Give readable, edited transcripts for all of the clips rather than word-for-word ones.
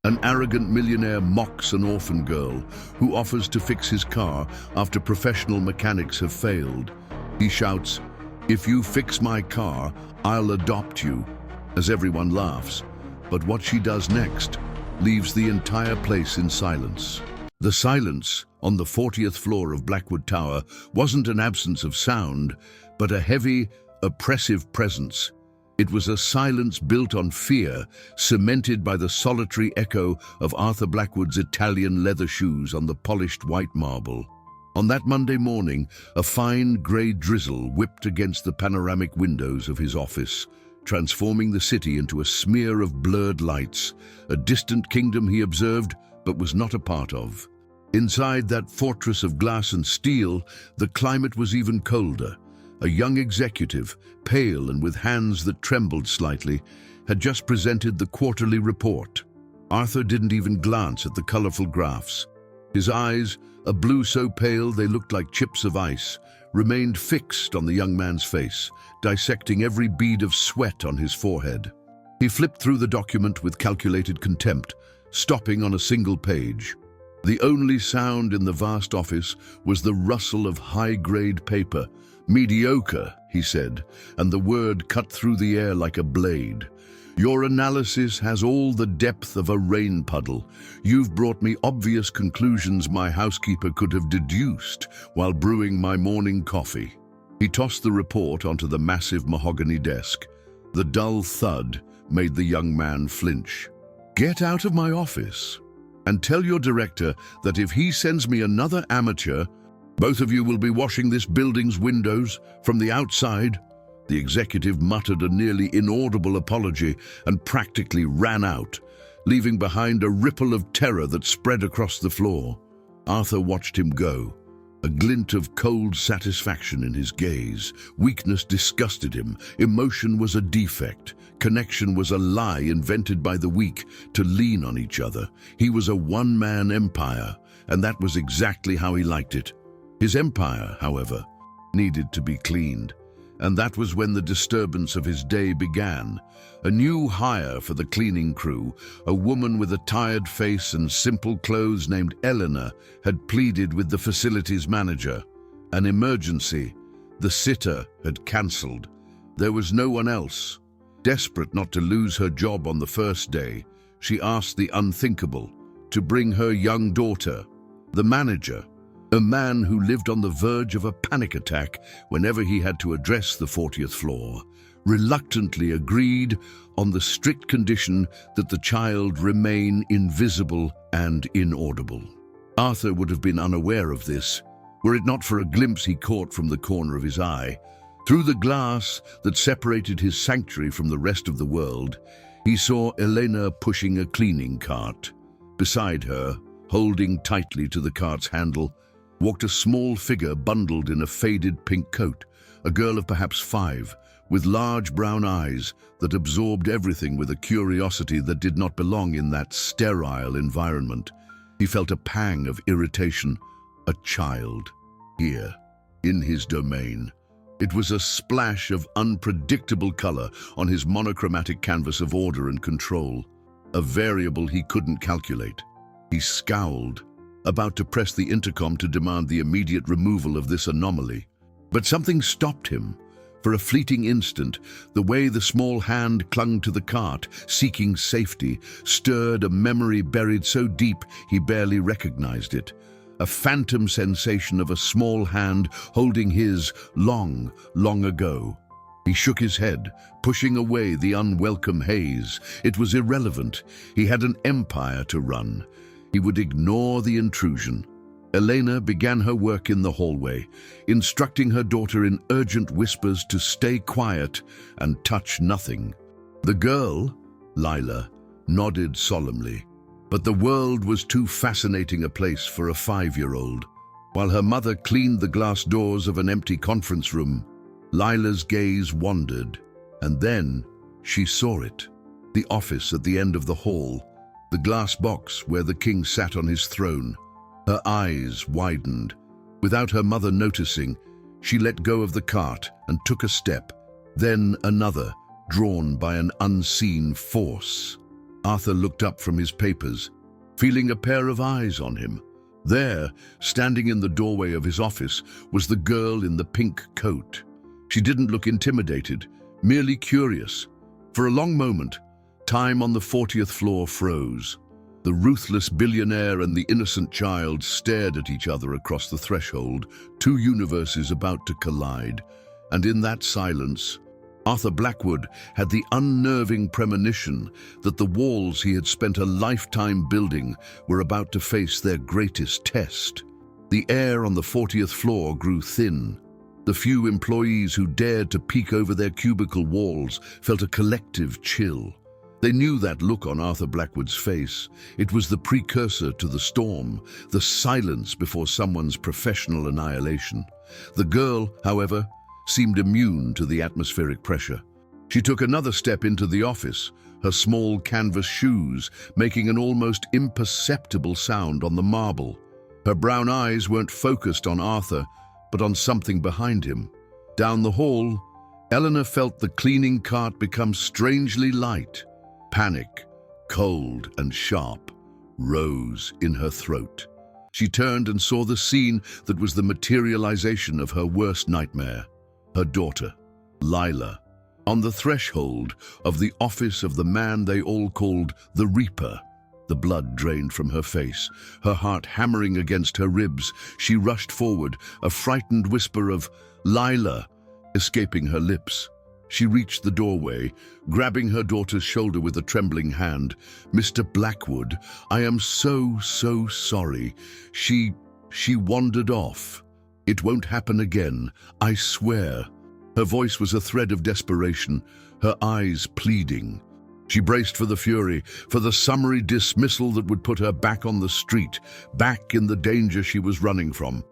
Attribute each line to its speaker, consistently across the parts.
Speaker 1: An arrogant millionaire mocks an orphan girl who offers to fix his car after professional mechanics have failed. He shouts, "If you fix my car, I'll adopt you," as everyone laughs. But what she does next leaves the entire place in silence. The silence on the 40th floor of Blackwood Tower wasn't an absence of sound, but a heavy, oppressive presence. It was a silence built on fear, cemented by the solitary echo of Arthur Blackwood's Italian leather shoes on the polished white marble. On that Monday morning, a fine grey drizzle whipped against the panoramic windows of his office, transforming the city into a smear of blurred lights, a distant kingdom he observed but was not a part of. Inside that fortress of glass and steel, the climate was even colder. A young executive, pale and with hands that trembled slightly, had just presented the quarterly report. Arthur didn't even glance at the colorful graphs. His eyes, a blue so pale they looked like chips of ice, remained fixed on the young man's face, dissecting every bead of sweat on his forehead. He flipped through the document with calculated contempt, stopping on a single page. The only sound in the vast office was the rustle of high-grade paper. "Mediocre," he said, and the word cut through the air like a blade. "Your analysis has all the depth of a rain puddle. You've brought me obvious conclusions my housekeeper could have deduced while brewing my morning coffee." He tossed the report onto the massive mahogany desk. The dull thud made the young man flinch. "Get out of my office and tell your director that if he sends me another amateur, both of you will be washing this building's windows from the outside." The executive muttered a nearly inaudible apology and practically ran out, leaving behind a ripple of terror that spread across the floor. Arthur watched him go, a glint of cold satisfaction in his gaze. Weakness disgusted him. Emotion was a defect. Connection was a lie invented by the weak to lean on each other. He was a one-man empire, and that was exactly how he liked it. His empire, however, needed to be cleaned, and that was when the disturbance of his day began. A new hire for the cleaning crew, a woman with a tired face and simple clothes named Eleanor, had pleaded with the facilities manager. An emergency. The sitter had cancelled. There was no one else. Desperate not to lose her job on the first day, she asked the unthinkable, to bring her young daughter. The manager, a man who lived on the verge of a panic attack whenever he had to address the 40th floor, reluctantly agreed on the strict condition that the child remain invisible and inaudible. Arthur would have been unaware of this, were it not for a glimpse he caught from the corner of his eye. Through the glass that separated his sanctuary from the rest of the world, he saw Elena pushing a cleaning cart. Beside her, holding tightly to the cart's handle, walked a small figure bundled in a faded pink coat, a girl of perhaps 5, with large brown eyes that absorbed everything with a curiosity that did not belong in that sterile environment. He felt a pang of irritation. A child, here, in his domain. It was a splash of unpredictable color on his monochromatic canvas of order and control, a variable he couldn't calculate. He scowled, about to press the intercom to demand the immediate removal of this anomaly. But something stopped him. For a fleeting instant, the way the small hand clung to the cart, seeking safety, stirred a memory buried so deep he barely recognized it. A phantom sensation of a small hand holding his long ago. He shook his head, pushing away the unwelcome haze. It was irrelevant. He had an empire to run. He would ignore the intrusion. Elena began her work in the hallway, instructing her daughter in urgent whispers to stay quiet and touch nothing. The girl, Lila, nodded solemnly, but the world was too fascinating a place for a 5-year-old. While her mother cleaned the glass doors of an empty conference room, Lila's gaze wandered, and then she saw it. The office at the end of the hall, the glass box where the king sat on his throne. Her eyes widened. Without her mother noticing, she let go of the cart and took a step, then another, drawn by an unseen force. Arthur looked up from his papers, feeling a pair of eyes on him. There, standing in the doorway of his office, was the girl in the pink coat. She didn't look intimidated, merely curious. For a long moment, time on the 40th floor froze. The ruthless billionaire and the innocent child stared at each other across the threshold, two universes about to collide. And in that silence, Arthur Blackwood had the unnerving premonition that the walls he had spent a lifetime building were about to face their greatest test. The air on the 40th floor grew thin. The few employees who dared to peek over their cubicle walls felt a collective chill. They knew that look on Arthur Blackwood's face. It was the precursor to the storm, the silence before someone's professional annihilation. The girl, however, seemed immune to the atmospheric pressure. She took another step into the office, her small canvas shoes making an almost imperceptible sound on the marble. Her brown eyes weren't focused on Arthur, but on something behind him. Down the hall, Eleanor felt the cleaning cart become strangely light. Panic, cold and sharp, rose in her throat. She turned and saw the scene that was the materialization of her worst nightmare. Her daughter, Lila, on the threshold of the office of the man they all called the Reaper. The blood drained from her face, her heart hammering against her ribs. She rushed forward, a frightened whisper of "Lila" escaping her lips. She reached the doorway, grabbing her daughter's shoulder with a trembling hand. "Mr. Blackwood, I am so sorry." She wandered off. "It won't happen again, I swear." Her voice was a thread of desperation, her eyes pleading. She braced for the fury, for the summary dismissal that would put her back on the street, back in the danger she was running from.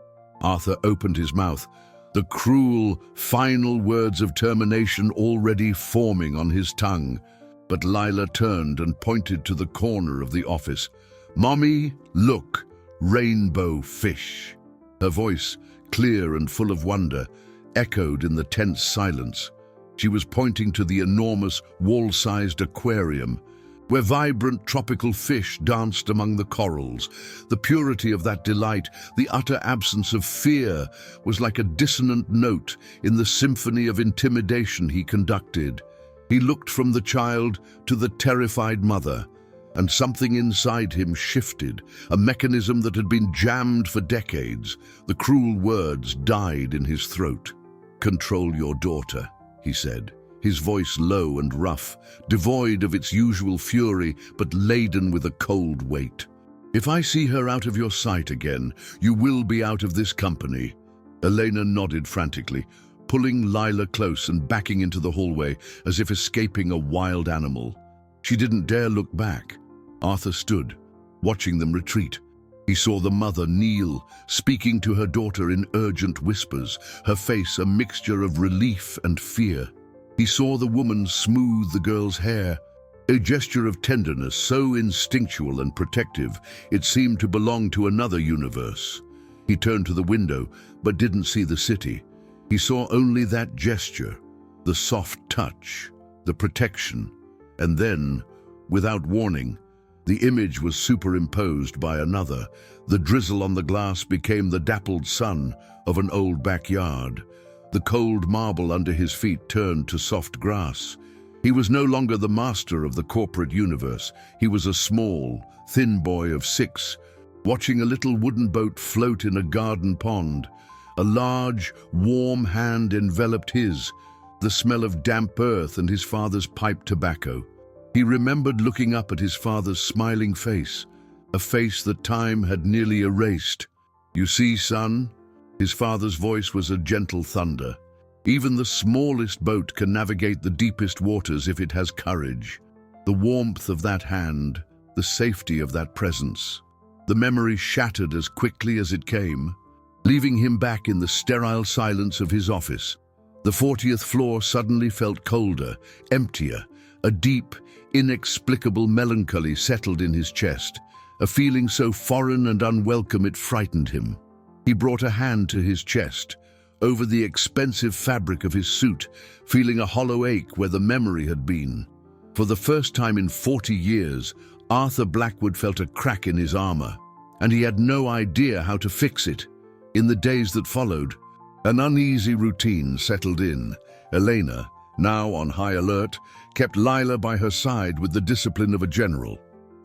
Speaker 1: Arthur opened his mouth, the cruel, final words of termination already forming on his tongue. But Lila turned and pointed to the corner of the office. "Mommy, look, rainbow fish." Her voice, clear and full of wonder, echoed in the tense silence. She was pointing to the enormous, wall-sized aquarium, where vibrant tropical fish danced among the corals. The purity of that delight, the utter absence of fear, was like a dissonant note in the symphony of intimidation he conducted. He looked from the child to the terrified mother, and something inside him shifted, a mechanism that had been jammed for decades. The cruel words died in his throat. "Control your daughter," he said, his voice low and rough, devoid of its usual fury, but laden with a cold weight. "If I see her out of your sight again, you will be out of this company." Elena nodded frantically, pulling Lila close and backing into the hallway as if escaping a wild animal. She didn't dare look back. Arthur stood, watching them retreat. He saw the mother kneel, speaking to her daughter in urgent whispers, her face a mixture of relief and fear. He saw the woman smooth the girl's hair, a gesture of tenderness so instinctual and protective it seemed to belong to another universe. He turned to the window, but didn't see the city. He saw only that gesture, the soft touch, the protection, and then, without warning, the image was superimposed by another. The drizzle on the glass became the dappled sun of an old backyard. The cold marble under his feet turned to soft grass. He was no longer the master of the corporate universe. He was a small, thin boy of 6, watching a little wooden boat float in a garden pond. A large, warm hand enveloped his, the smell of damp earth and his father's pipe tobacco. He remembered looking up at his father's smiling face, a face that time had nearly erased. "You see, son?" His father's voice was a gentle thunder. "Even the smallest boat can navigate the deepest waters if it has courage." The warmth of that hand, the safety of that presence. The memory shattered as quickly as it came, leaving him back in the sterile silence of his office. The 40th floor suddenly felt colder, emptier. A deep, inexplicable melancholy settled in his chest, a feeling so foreign and unwelcome it frightened him. He brought a hand to his chest, over the expensive fabric of his suit, feeling a hollow ache where the memory had been. For the first time in 40 years, Arthur Blackwood felt a crack in his armor, and he had no idea how to fix it. In the days that followed, an uneasy routine settled in. Elena, now on high alert, kept Lila by her side with the discipline of a general.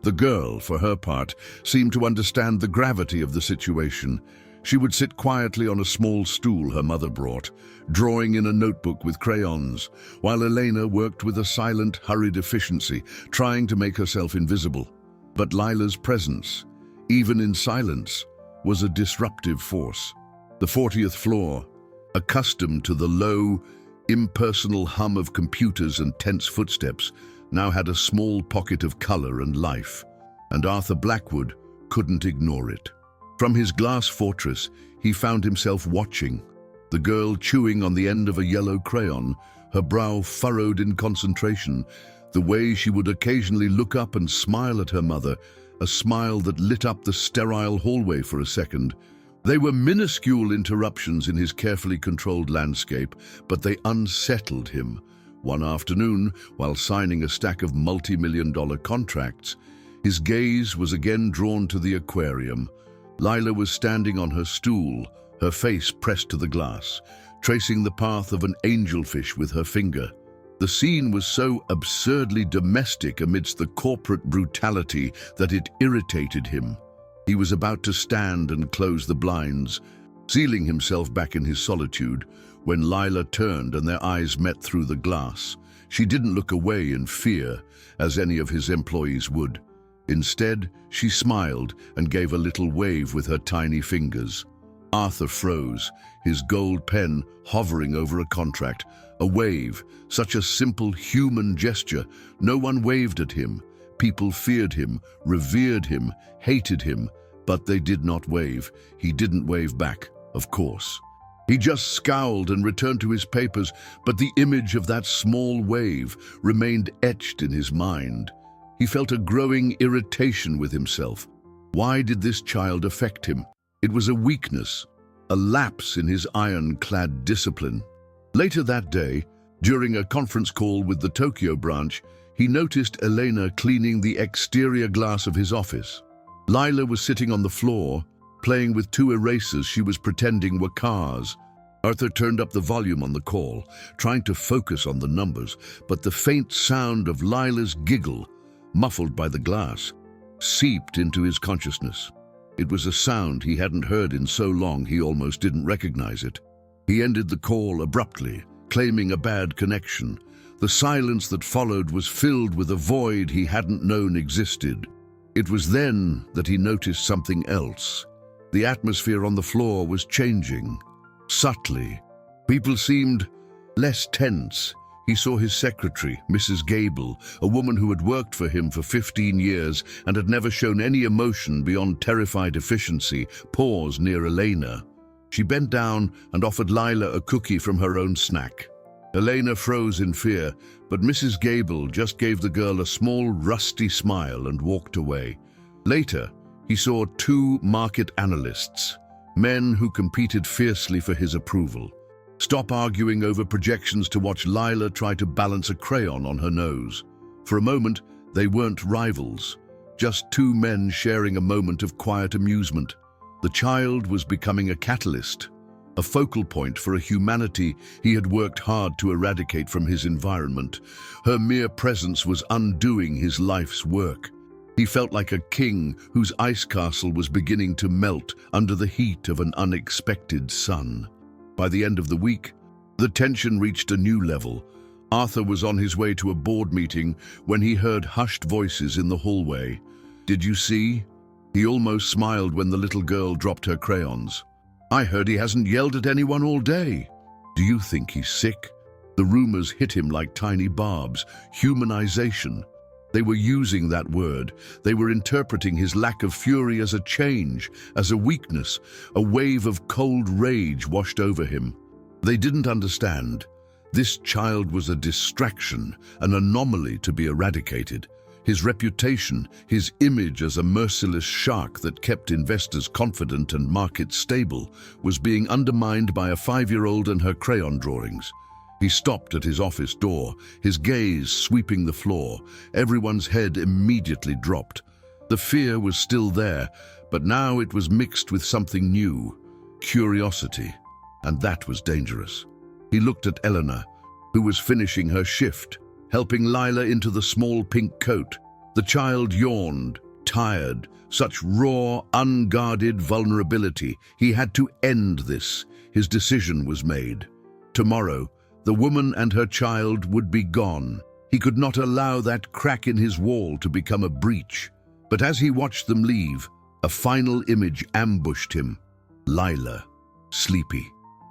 Speaker 1: The girl, for her part, seemed to understand the gravity of the situation. She would sit quietly on a small stool her mother brought, drawing in a notebook with crayons, while Elena worked with a silent, hurried efficiency, trying to make herself invisible. But Lila's presence, even in silence, was a disruptive force. The 40th floor, accustomed to the low, impersonal hum of computers and tense footsteps, now had a small pocket of color and life, and Arthur Blackwood couldn't ignore it. From his glass fortress, he found himself watching, the girl chewing on the end of a yellow crayon, her brow furrowed in concentration, the way she would occasionally look up and smile at her mother, a smile that lit up the sterile hallway for a second. They were minuscule interruptions in his carefully controlled landscape, but they unsettled him. One afternoon, while signing a stack of multi-million-dollar contracts, his gaze was again drawn to the aquarium. Lila was standing on her stool, her face pressed to the glass, tracing the path of an angelfish with her finger. The scene was so absurdly domestic amidst the corporate brutality that it irritated him. He was about to stand and close the blinds, sealing himself back in his solitude, when Lila turned and their eyes met through the glass. She didn't look away in fear, as any of his employees would. Instead, she smiled and gave a little wave with her tiny fingers. Arthur froze, his gold pen hovering over a contract. A wave, such a simple human gesture. No one waved at him. People feared him, revered him, hated him, but they did not wave. He didn't wave back, of course. He just scowled and returned to his papers, but the image of that small wave remained etched in his mind. He felt a growing irritation with himself. Why did this child affect him? It was a weakness, a lapse in his iron-clad discipline. Later that day, during a conference call with the Tokyo branch, he noticed Elena cleaning the exterior glass of his office. Lila was sitting on the floor, playing with two erasers she was pretending were cars. Arthur turned up the volume on the call, trying to focus on the numbers, but the faint sound of Lila's giggle, muffled by the glass, seeped into his consciousness. It was a sound he hadn't heard in so long he almost didn't recognize it. He ended the call abruptly, claiming a bad connection. The silence that followed was filled with a void he hadn't known existed. It was then that he noticed something else. The atmosphere on the floor was changing, subtly. People seemed less tense. He saw his secretary, Mrs. Gable, a woman who had worked for him for 15 years and had never shown any emotion beyond terrified efficiency, pause near Elena. She bent down and offered Lila a cookie from her own snack. Elena froze in fear, but Mrs. Gable just gave the girl a small, rusty smile and walked away. Later, he saw two market analysts, men who competed fiercely for his approval, stop arguing over projections to watch Lila try to balance a crayon on her nose. For a moment, they weren't rivals, just two men sharing a moment of quiet amusement. The child was becoming a catalyst, a focal point for a humanity he had worked hard to eradicate from his environment. Her mere presence was undoing his life's work. He felt like a king whose ice castle was beginning to melt under the heat of an unexpected sun. By the end of the week, the tension reached a new level. Arthur was on his way to a board meeting when he heard hushed voices in the hallway. "Did you see?" He almost smiled when the little girl dropped her crayons. "I heard he hasn't yelled at anyone all day." "Do you think he's sick?" The rumors hit him like tiny barbs. Humanization. They were using that word. They were interpreting his lack of fury as a change, as a weakness. A wave of cold rage washed over him. They didn't understand. This child was a distraction, an anomaly to be eradicated. His reputation, his image as a merciless shark that kept investors confident and markets stable, was being undermined by a 5-year-old and her crayon drawings. He stopped at his office door, his gaze sweeping the floor. Everyone's head immediately dropped. The fear was still there, but now it was mixed with something new, curiosity, and that was dangerous. He looked at Eleanor, who was finishing her shift, helping Lila into the small pink coat. The child yawned, tired, such raw, unguarded vulnerability. He had to end this. His decision was made. Tomorrow, the woman and her child would be gone. He could not allow that crack in his wall to become a breach. But as he watched them leave, a final image ambushed him. Lila, sleepy,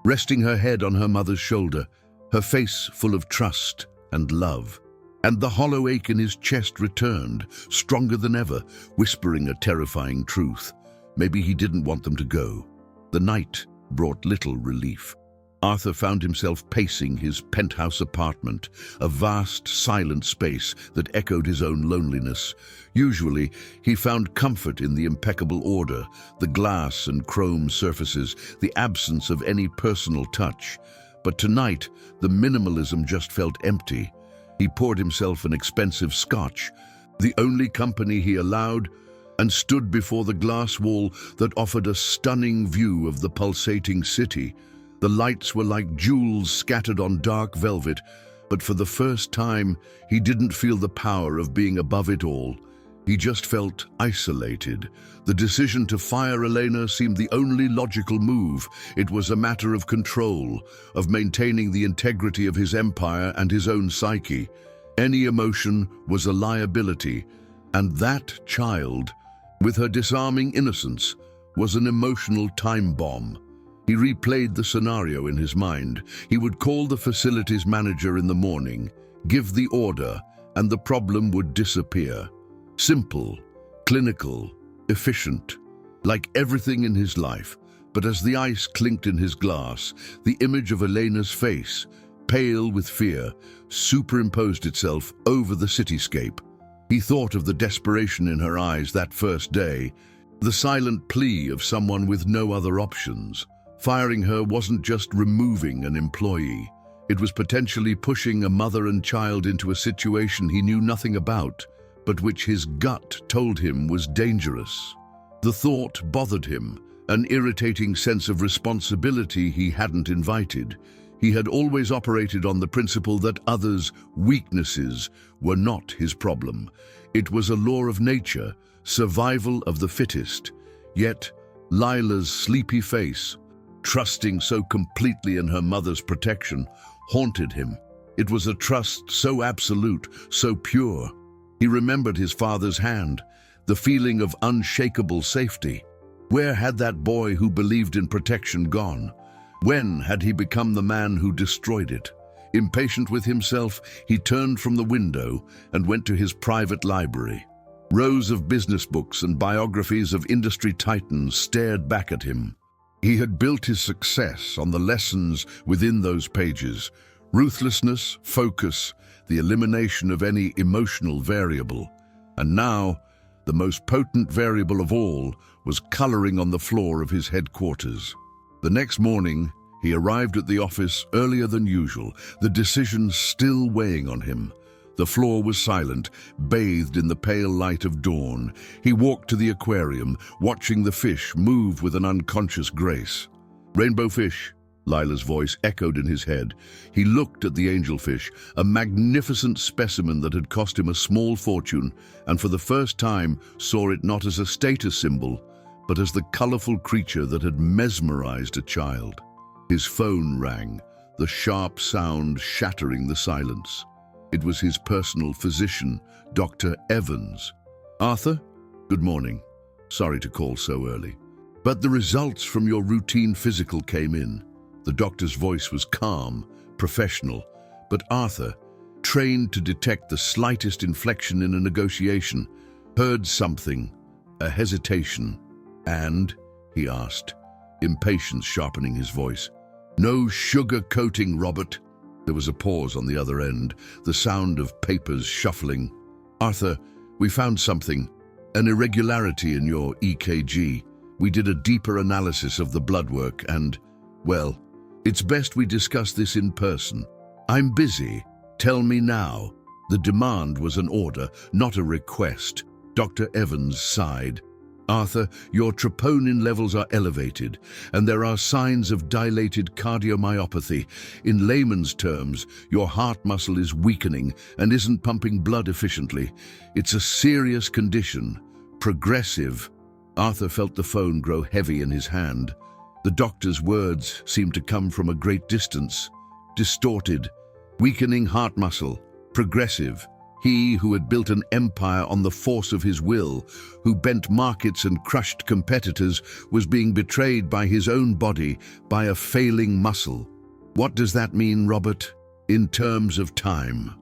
Speaker 1: resting her head on her mother's shoulder, her face full of trust and love. And the hollow ache in his chest returned, stronger than ever, whispering a terrifying truth. Maybe he didn't want them to go. The night brought little relief. Arthur found himself pacing his penthouse apartment, a vast, silent space that echoed his own loneliness. Usually, he found comfort in the impeccable order, the glass and chrome surfaces, the absence of any personal touch. But tonight, the minimalism just felt empty. He poured himself an expensive scotch, the only company he allowed, and stood before the glass wall that offered a stunning view of the pulsating city. The lights were like jewels scattered on dark velvet, but for the first time, he didn't feel the power of being above it all. He just felt isolated. The decision to fire Elena seemed the only logical move. It was a matter of control, of maintaining the integrity of his empire and his own psyche. Any emotion was a liability, and that child, with her disarming innocence, was an emotional time bomb. He replayed the scenario in his mind. He would call the facilities manager in the morning, give the order, and the problem would disappear. Simple, clinical, efficient, like everything in his life. But as the ice clinked in his glass, the image of Elena's face, pale with fear, superimposed itself over the cityscape. He thought of the desperation in her eyes that first day, the silent plea of someone with no other options. Firing her wasn't just removing an employee. It was potentially pushing a mother and child into a situation he knew nothing about, but which his gut told him was dangerous. The thought bothered him, an irritating sense of responsibility he hadn't invited. He had always operated on the principle that others' weaknesses were not his problem. It was a law of nature, survival of the fittest. Yet, Lila's sleepy face, trusting so completely in her mother's protection, haunted him. It was a trust so absolute, so pure. He remembered his father's hand, the feeling of unshakable safety. Where had that boy who believed in protection gone? When had he become the man who destroyed it? Impatient with himself, he turned from the window and went to his private library. Rows of business books and biographies of industry titans stared back at him. He had built his success on the lessons within those pages: ruthlessness, focus, the elimination of any emotional variable. And now, the most potent variable of all was coloring on the floor of his headquarters. The next morning, he arrived at the office earlier than usual, the decision still weighing on him. The floor was silent, bathed in the pale light of dawn. He walked to the aquarium, watching the fish move with an unconscious grace. "Rainbow fish," Lila's voice echoed in his head. He looked at the angelfish, a magnificent specimen that had cost him a small fortune, and for the first time saw it not as a status symbol, but as the colorful creature that had mesmerized a child. His phone rang, the sharp sound shattering the silence. It was his personal physician, Dr. Evans. "Arthur, good morning. Sorry to call so early, but the results from your routine physical came in." The doctor's voice was calm, professional, but Arthur, trained to detect the slightest inflection in a negotiation, heard something, a hesitation. "And?" he asked, impatience sharpening his voice. "No sugar-coating, Robert." There was a pause on the other end, the sound of papers shuffling. "Arthur, we found something, an irregularity in your EKG. We did a deeper analysis of the blood work and, well, it's best we discuss this in person." "I'm busy. Tell me now." The demand was an order, not a request. Dr. Evans sighed. "Arthur, your troponin levels are elevated, and there are signs of dilated cardiomyopathy. In layman's terms, your heart muscle is weakening and isn't pumping blood efficiently. It's a serious condition, progressive." Arthur felt the phone grow heavy in his hand. The doctor's words seemed to come from a great distance, distorted. Weakening heart muscle, progressive. He who had built an empire on the force of his will, who bent markets and crushed competitors, was being betrayed by his own body, by a failing muscle. "What does that mean, Robert, in terms of time?"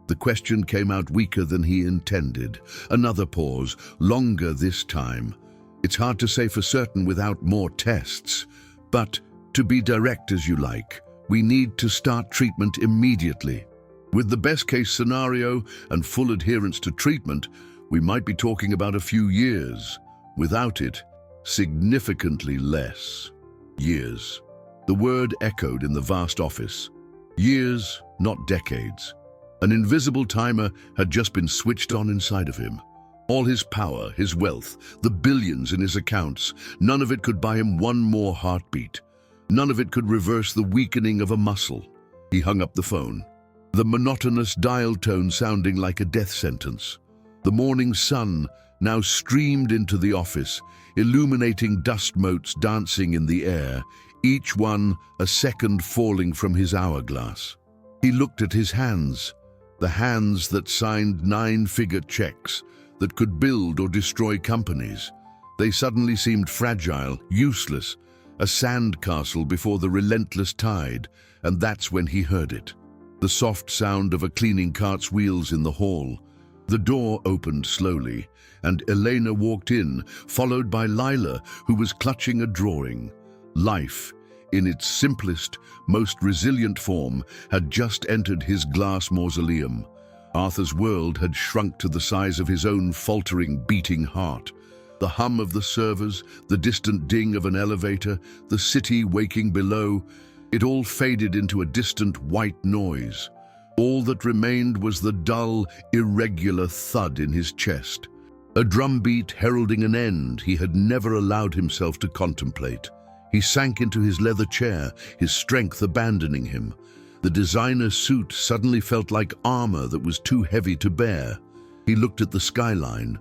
Speaker 1: The question came out weaker than he intended. Another pause, longer this time. "It's hard to say for certain without more tests. But, to be direct as you like, we need to start treatment immediately. With the best-case scenario and full adherence to treatment, we might be talking about a few years. Without it, significantly less. Years." The word echoed in the vast office. Years, not decades. An invisible timer had just been switched on inside of him. All his power, his wealth, the billions in his accounts, none of it could buy him one more heartbeat. None of it could reverse the weakening of a muscle. He hung up the phone, the monotonous dial tone sounding like a death sentence. The morning sun now streamed into the office, illuminating dust motes dancing in the air, each one a second falling from his hourglass. He looked at his hands, the hands that signed 9-figure checks, that could build or destroy companies. They suddenly seemed fragile, useless, a sandcastle before the relentless tide, and that's when he heard it. The soft sound of a cleaning cart's wheels in the hall. The door opened slowly, and Elena walked in, followed by Lila, who was clutching a drawing. Life, in its simplest, most resilient form, had just entered his glass mausoleum. Arthur's world had shrunk to the size of his own faltering, beating heart. The hum of the servers, the distant ding of an elevator, the city waking below, it all faded into a distant white noise. All that remained was the dull, irregular thud in his chest. A drumbeat heralding an end he had never allowed himself to contemplate. He sank into his leather chair, his strength abandoning him. The designer suit suddenly felt like armor that was too heavy to bear. He looked at the skyline,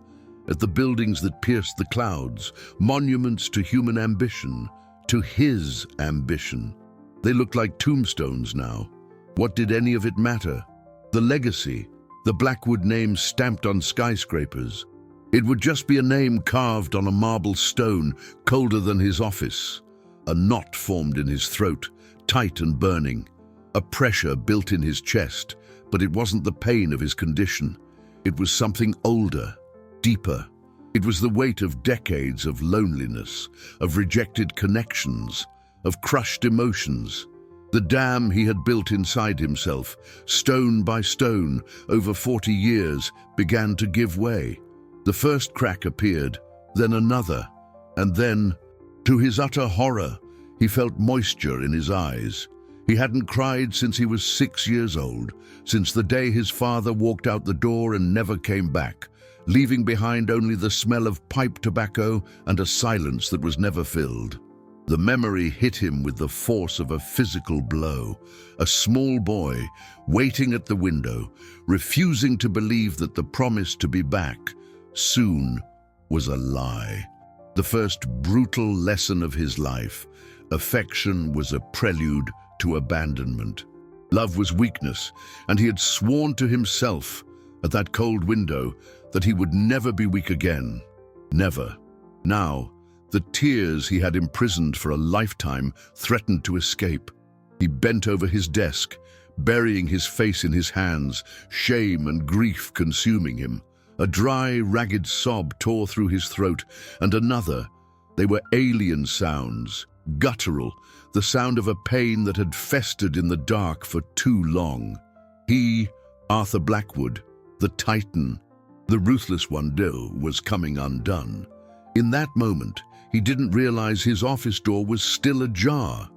Speaker 1: at the buildings that pierced the clouds, monuments to human ambition, to his ambition. They looked like tombstones now. What did any of it matter? The legacy, the Blackwood name stamped on skyscrapers. It would just be a name carved on a marble stone, colder than his office. A knot formed in his throat, tight and burning. A pressure built in his chest, but it wasn't the pain of his condition. It was something older, deeper. It was the weight of decades of loneliness, of rejected connections, of crushed emotions. The dam he had built inside himself, stone by stone, over 40 years, began to give way. The first crack appeared, then another, and then, to his utter horror, he felt moisture in his eyes. He hadn't cried since he was 6 years old, since the day his father walked out the door and never came back, leaving behind only the smell of pipe tobacco and a silence that was never filled. The memory hit him with the force of a physical blow. A small boy, waiting at the window, refusing to believe that the promise to be back soon was a lie. The first brutal lesson of his life. Affection was a prelude to abandonment. Love was weakness, and he had sworn to himself at that cold window that he would never be weak again. Never. Now, the tears he had imprisoned for a lifetime threatened to escape. He bent over his desk, burying his face in his hands, shame and grief consuming him. A dry, ragged sob tore through his throat, and another. They were alien sounds, guttural, the sound of a pain that had festered in the dark for too long. He, Arthur Blackwood, the Titan, the ruthless one, was coming undone. In that moment, he didn't realize his office door was still ajar.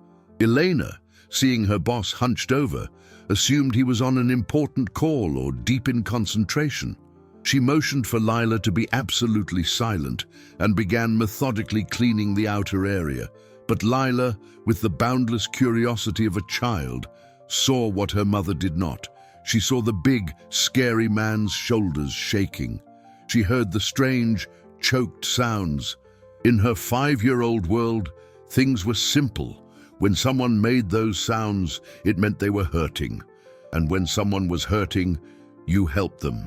Speaker 1: Elena, seeing her boss hunched over, assumed he was on an important call or deep in concentration. She motioned for Lila to be absolutely silent and began methodically cleaning the outer area. But Lila, with the boundless curiosity of a child, saw what her mother did not. She saw the big, scary man's shoulders shaking. She heard the strange, choked sounds. In her 5-year-old world, things were simple. When someone made those sounds, it meant they were hurting. And when someone was hurting, you helped them.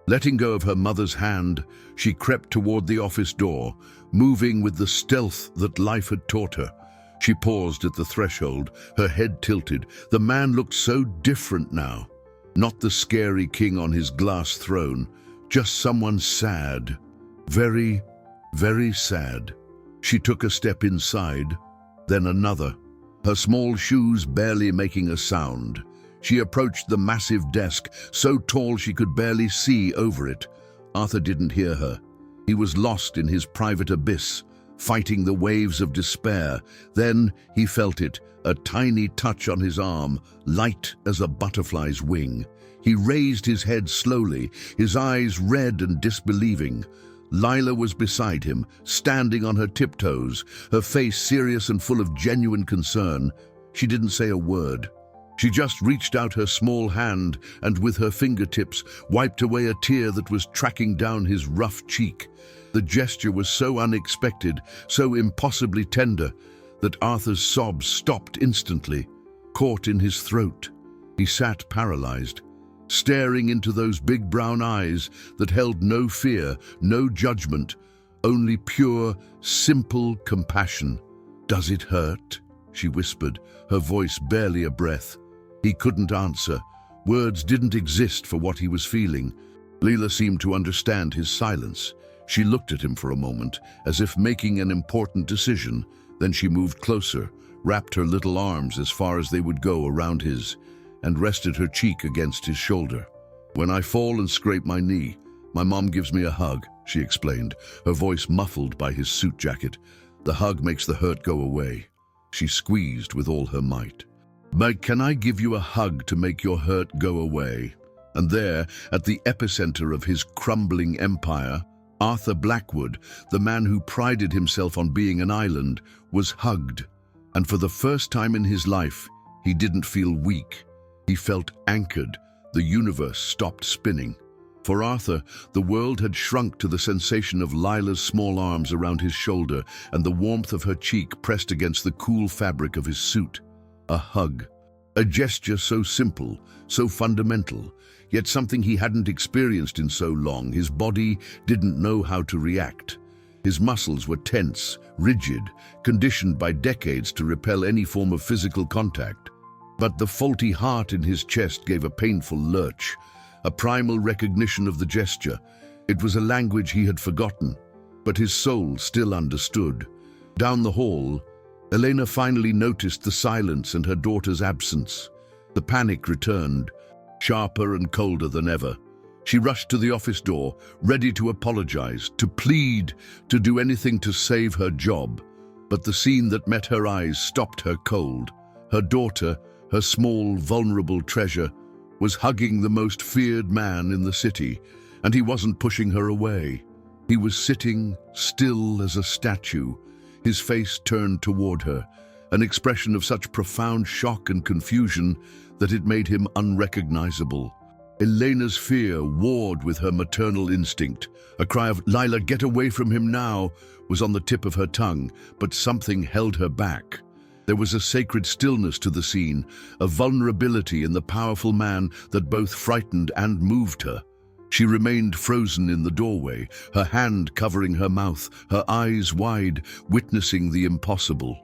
Speaker 1: Letting go of her mother's hand, she crept toward the office door, moving with the stealth that life had taught her. She paused at the threshold, her head tilted. The man looked so different now. Not the scary king on his glass throne, just someone sad. Very, very sad. She took a step inside, then another, her small shoes barely making a sound. She approached the massive desk, so tall she could barely see over it. Arthur didn't hear her. He was lost in his private abyss, fighting the waves of despair. Then he felt it, a tiny touch on his arm, light as a butterfly's wing. He raised his head slowly, his eyes red and disbelieving. Lila was beside him, standing on her tiptoes, her face serious and full of genuine concern. She didn't say a word. She just reached out her small hand and with her fingertips wiped away a tear that was tracking down his rough cheek. The gesture was so unexpected, so impossibly tender, that Arthur's sobs stopped instantly, caught in his throat. He sat paralyzed, staring into those big brown eyes that held no fear, no judgment, only pure, simple compassion. "Does it hurt?" she whispered, her voice barely a breath. He couldn't answer. Words didn't exist for what he was feeling. Lila seemed to understand his silence. She looked at him for a moment, as if making an important decision. Then she moved closer, wrapped her little arms as far as they would go around his, and rested her cheek against his shoulder. "When I fall and scrape my knee, my mom gives me a hug," she explained, her voice muffled by his suit jacket. "The hug makes the hurt go away." She squeezed with all her might. "But can I give you a hug to make your hurt go away?" And there, at the epicenter of his crumbling empire, Arthur Blackwood, the man who prided himself on being an island, was hugged. And for the first time in his life, he didn't feel weak. He felt anchored. The universe stopped spinning. For Arthur, the world had shrunk to the sensation of Lila's small arms around his shoulder and the warmth of her cheek pressed against the cool fabric of his suit. A hug. A gesture so simple, so fundamental, yet something he hadn't experienced in so long. His body didn't know how to react. His muscles were tense, rigid, conditioned by decades to repel any form of physical contact. But the faulty heart in his chest gave a painful lurch, a primal recognition of the gesture. It was a language he had forgotten, but his soul still understood. Down the hall, Elena finally noticed the silence and her daughter's absence. The panic returned, sharper and colder than ever. She rushed to the office door, ready to apologize, to plead, to do anything to save her job. But the scene that met her eyes stopped her cold. Her daughter, her small, vulnerable treasure, was hugging the most feared man in the city, and he wasn't pushing her away. He was sitting still as a statue, his face turned toward her, an expression of such profound shock and confusion that it made him unrecognizable. Elena's fear warred with her maternal instinct. A cry of, "Lila, get away from him now," was on the tip of her tongue, but something held her back. There was a sacred stillness to the scene, a vulnerability in the powerful man that both frightened and moved her. She remained frozen in the doorway, her hand covering her mouth, her eyes wide, witnessing the impossible.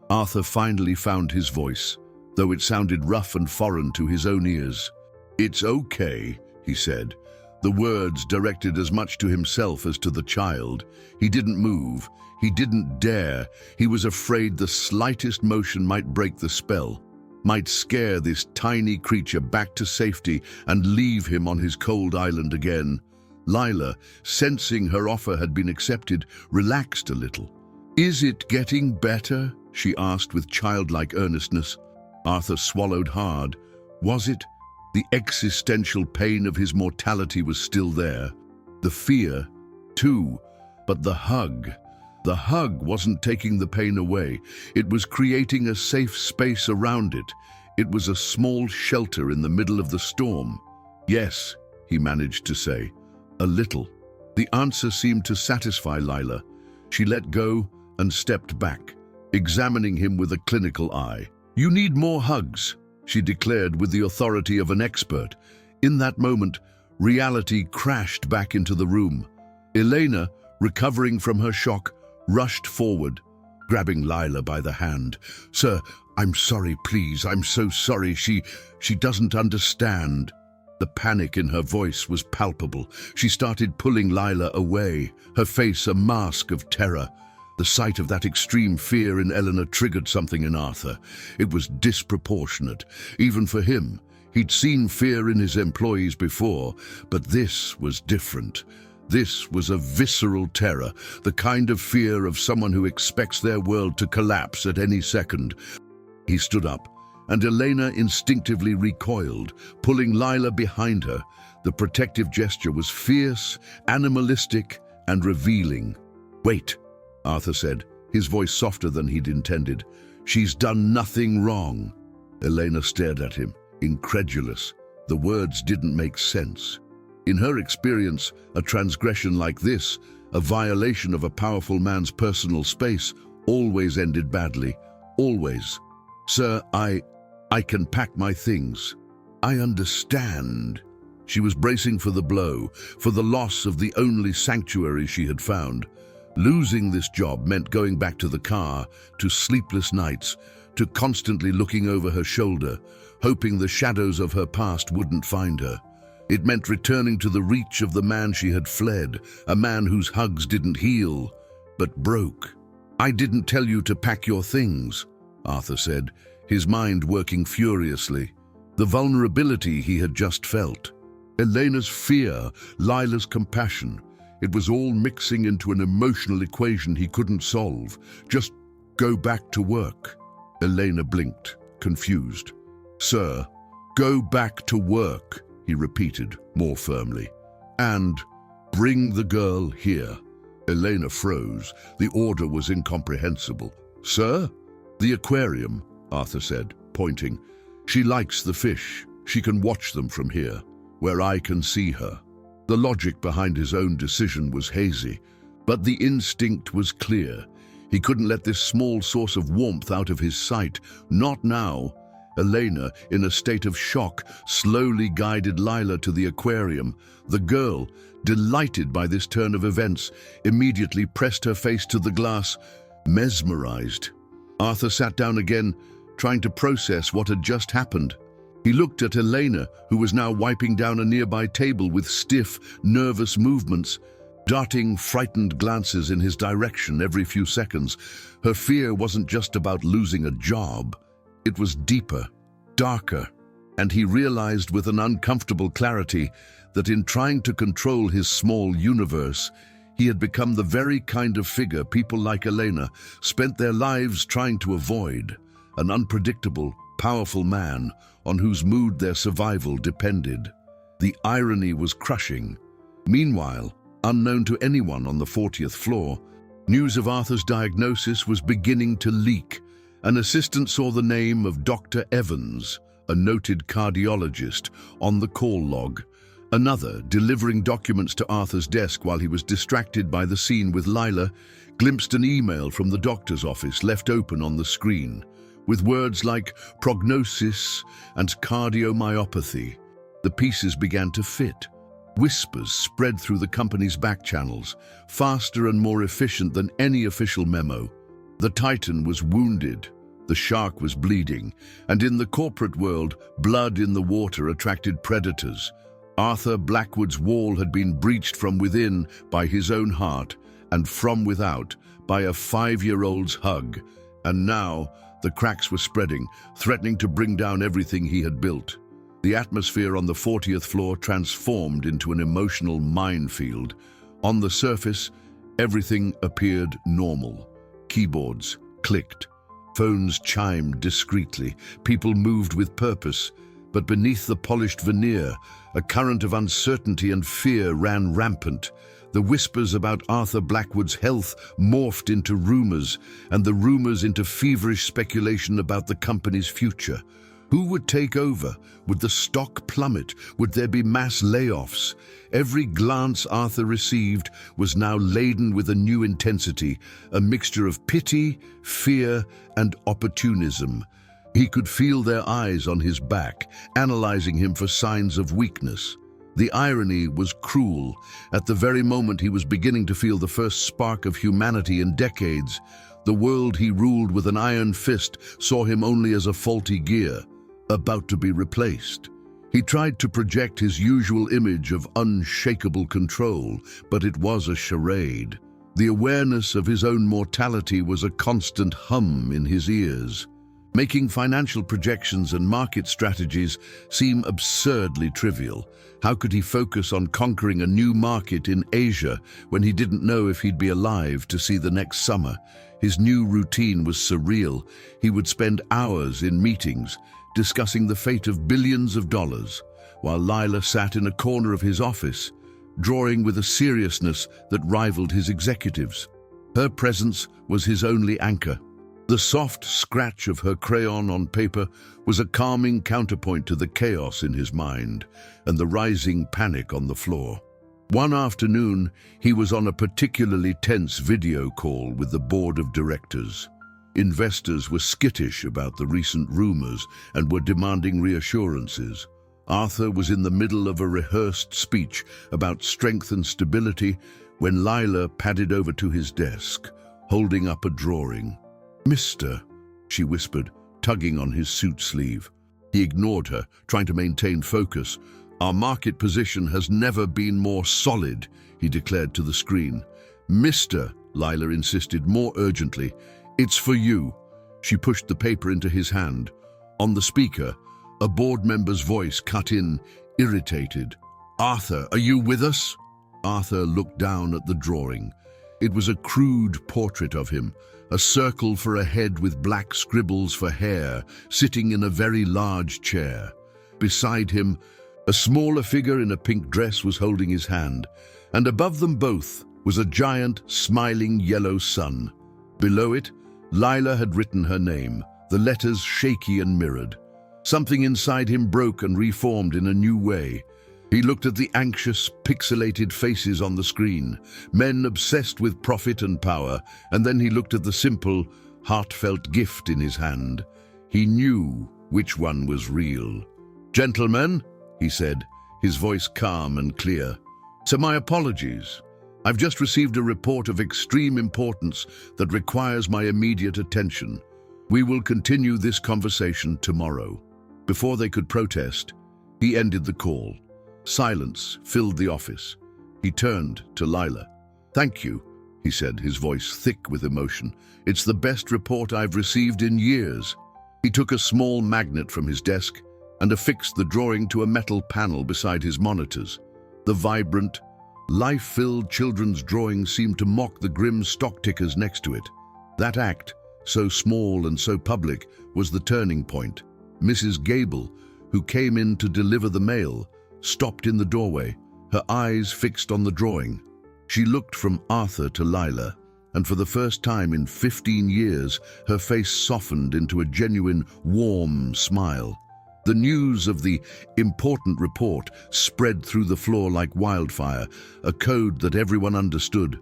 Speaker 1: Arthur finally found his voice, though it sounded rough and foreign to his own ears. "It's okay," he said, the words directed as much to himself as to the child. He didn't move. He didn't dare. He was afraid the slightest motion might break the spell, might scare this tiny creature back to safety and leave him on his cold island again. Lila, sensing her offer had been accepted, relaxed a little. "Is it getting better?" she asked with childlike earnestness. Arthur swallowed hard. Was it? The existential pain of his mortality was still there. The fear, too. But the hug wasn't taking the pain away. It was creating a safe space around it. It was a small shelter in the middle of the storm. Yes, he managed to say. A little. The answer seemed to satisfy Lila. She let go and stepped back, examining him with a clinical eye. "You need more hugs," she declared with the authority of an expert. In that moment, reality crashed back into the room. Elena, recovering from her shock, rushed forward, grabbing Lila by the hand. "Sir, I'm sorry, please. I'm so sorry. She doesn't understand." The panic in her voice was palpable. She started pulling Lila away, her face a mask of terror. The sight of that extreme fear in Eleanor triggered something in Arthur. It was disproportionate, even for him. He'd seen fear in his employees before, but this was different. This was a visceral terror, the kind of fear of someone who expects their world to collapse at any second. He stood up, and Elena instinctively recoiled, pulling Lila behind her. The protective gesture was fierce, animalistic, and revealing. "Wait," Arthur said, his voice softer than he'd intended. "She's done nothing wrong." Elena stared at him, incredulous. The words didn't make sense. In her experience, a transgression like this, a violation of a powerful man's personal space, always ended badly. Always. "Sir, I can pack my things." "I understand." She was bracing for the blow, for the loss of the only sanctuary she had found. Losing this job meant going back to the car, to sleepless nights, to constantly looking over her shoulder, hoping the shadows of her past wouldn't find her. It meant returning to the reach of the man she had fled, a man whose hugs didn't heal, but broke. "I didn't tell you to pack your things," Arthur said, his mind working furiously. The vulnerability he had just felt. Elena's fear, Lila's compassion. It was all mixing into an emotional equation he couldn't solve. "Just go back to work." Elena blinked, confused. "Sir, go back to work," he repeated more firmly. "And bring the girl here." Elena froze. The order was incomprehensible. "Sir?" "The aquarium," Arthur said, pointing. "She likes the fish. She can watch them from here, where I can see her." The logic behind his own decision was hazy, but the instinct was clear. He couldn't let this small source of warmth out of his sight. Not now. Elena, in a state of shock, slowly guided Lila to the aquarium. The girl, delighted by this turn of events, immediately pressed her face to the glass, mesmerized. Arthur sat down again, trying to process what had just happened. He looked at Elena, who was now wiping down a nearby table with stiff, nervous movements, darting frightened glances in his direction every few seconds. Her fear wasn't just about losing a job. It was deeper, darker, and he realized with an uncomfortable clarity that in trying to control his small universe, he had become the very kind of figure people like Elena spent their lives trying to avoid, an unpredictable, powerful man on whose mood their survival depended. The irony was crushing. Meanwhile, unknown to anyone on the 40th floor, news of Arthur's diagnosis was beginning to leak. An assistant saw the name of Dr. Evans, a noted cardiologist, on the call log. Another, delivering documents to Arthur's desk while he was distracted by the scene with Lila, glimpsed an email from the doctor's office left open on the screen, with words like prognosis and cardiomyopathy. The pieces began to fit. Whispers spread through the company's back channels, faster and more efficient than any official memo. The Titan was wounded, the shark was bleeding, and in the corporate world, blood in the water attracted predators. Arthur Blackwood's wall had been breached from within by his own heart, and from without by a 5-year-old's hug. And now, the cracks were spreading, threatening to bring down everything he had built. The atmosphere on the 40th floor transformed into an emotional minefield. On the surface, everything appeared normal. Keyboards clicked. Phones chimed discreetly. People moved with purpose. But beneath the polished veneer, a current of uncertainty and fear ran rampant. The whispers about Arthur Blackwood's health morphed into rumors, and the rumors into feverish speculation about the company's future. Who would take over? Would the stock plummet? Would there be mass layoffs? Every glance Arthur received was now laden with a new intensity, a mixture of pity, fear, and opportunism. He could feel their eyes on his back, analyzing him for signs of weakness. The irony was cruel. At the very moment he was beginning to feel the first spark of humanity in decades, the world he ruled with an iron fist saw him only as a faulty gear, about to be replaced. He tried to project his usual image of unshakable control, but it was a charade. The awareness of his own mortality was a constant hum in his ears, making financial projections and market strategies seem absurdly trivial. How could he focus on conquering a new market in Asia when he didn't know if he'd be alive to see the next summer? His new routine was surreal. He would spend hours in meetings, discussing the fate of billions of dollars, while Lila sat in a corner of his office, drawing with a seriousness that rivaled his executives. Her presence was his only anchor. The soft scratch of her crayon on paper was a calming counterpoint to the chaos in his mind and the rising panic on the floor. One afternoon, he was on a particularly tense video call with the board of directors. Investors were skittish about the recent rumors and were demanding reassurances. Arthur was in the middle of a rehearsed speech about strength and stability when Lila padded over to his desk, holding up a drawing. "Mister," she whispered, tugging on his suit sleeve. He ignored her, trying to maintain focus. "Our market position has never been more solid," he declared to the screen. "Mister," Lila insisted more urgently, "it's for you." She pushed the paper into his hand. On the speaker, a board member's voice cut in, irritated. "Arthur, are you with us?" Arthur looked down at the drawing. It was a crude portrait of him, a circle for a head with black scribbles for hair, sitting in a very large chair. Beside him, a smaller figure in a pink dress was holding his hand, and above them both was a giant, smiling yellow sun. Below it, Lila had written her name, the letters shaky and mirrored. Something inside him broke and reformed in a new way. He looked at the anxious, pixelated faces on the screen, men obsessed with profit and power, and then he looked at the simple, heartfelt gift in his hand. He knew which one was real. "Gentlemen," he said, his voice calm and clear, "so my apologies. I've just received a report of extreme importance that requires my immediate attention. We will continue this conversation tomorrow." Before they could protest, he ended the call. Silence filled the office. He turned to Lila. "Thank you," he said, his voice thick with emotion. "It's the best report I've received in years." He took a small magnet from his desk and affixed the drawing to a metal panel beside his monitors. The vibrant, life-filled children's drawing seemed to mock the grim stock tickers next to it. That act, so small and so public, was the turning point. Mrs. Gable, who came in to deliver the mail, stopped in the doorway, her eyes fixed on the drawing. She looked from Arthur to Lila, and for the first time in 15 years, her face softened into a genuine, warm smile. The news of the important report spread through the floor like wildfire, a code that everyone understood.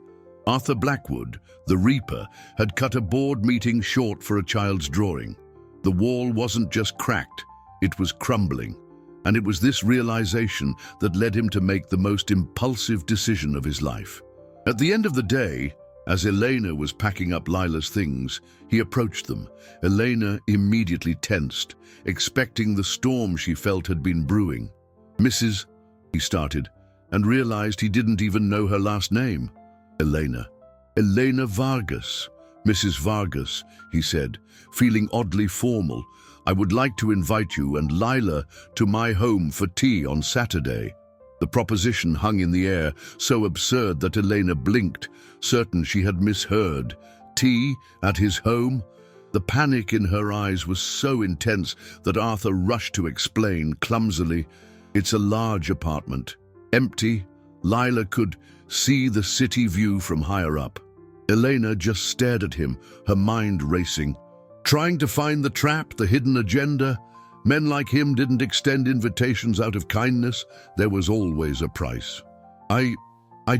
Speaker 1: Arthur Blackwood, the Reaper, had cut a board meeting short for a child's drawing. The wall wasn't just cracked, it was crumbling. And it was this realization that led him to make the most impulsive decision of his life. At the end of the day, as Elena was packing up Lila's things, he approached them. Elena immediately tensed, expecting the storm she felt had been brewing. "Mrs." he started, and realized he didn't even know her last name. "Elena. Elena Vargas." "Mrs. Vargas," he said, feeling oddly formal, "I would like to invite you and Lila to my home for tea on Saturday." The proposition hung in the air, so absurd that Elena blinked, certain she had misheard. Tea at his home? The panic in her eyes was so intense that Arthur rushed to explain clumsily, "It's a large apartment. Empty. Lila could see the city view from higher up." Elena just stared at him, her mind racing. Trying to find the trap, the hidden agenda? Men like him didn't extend invitations out of kindness. There was always a price. I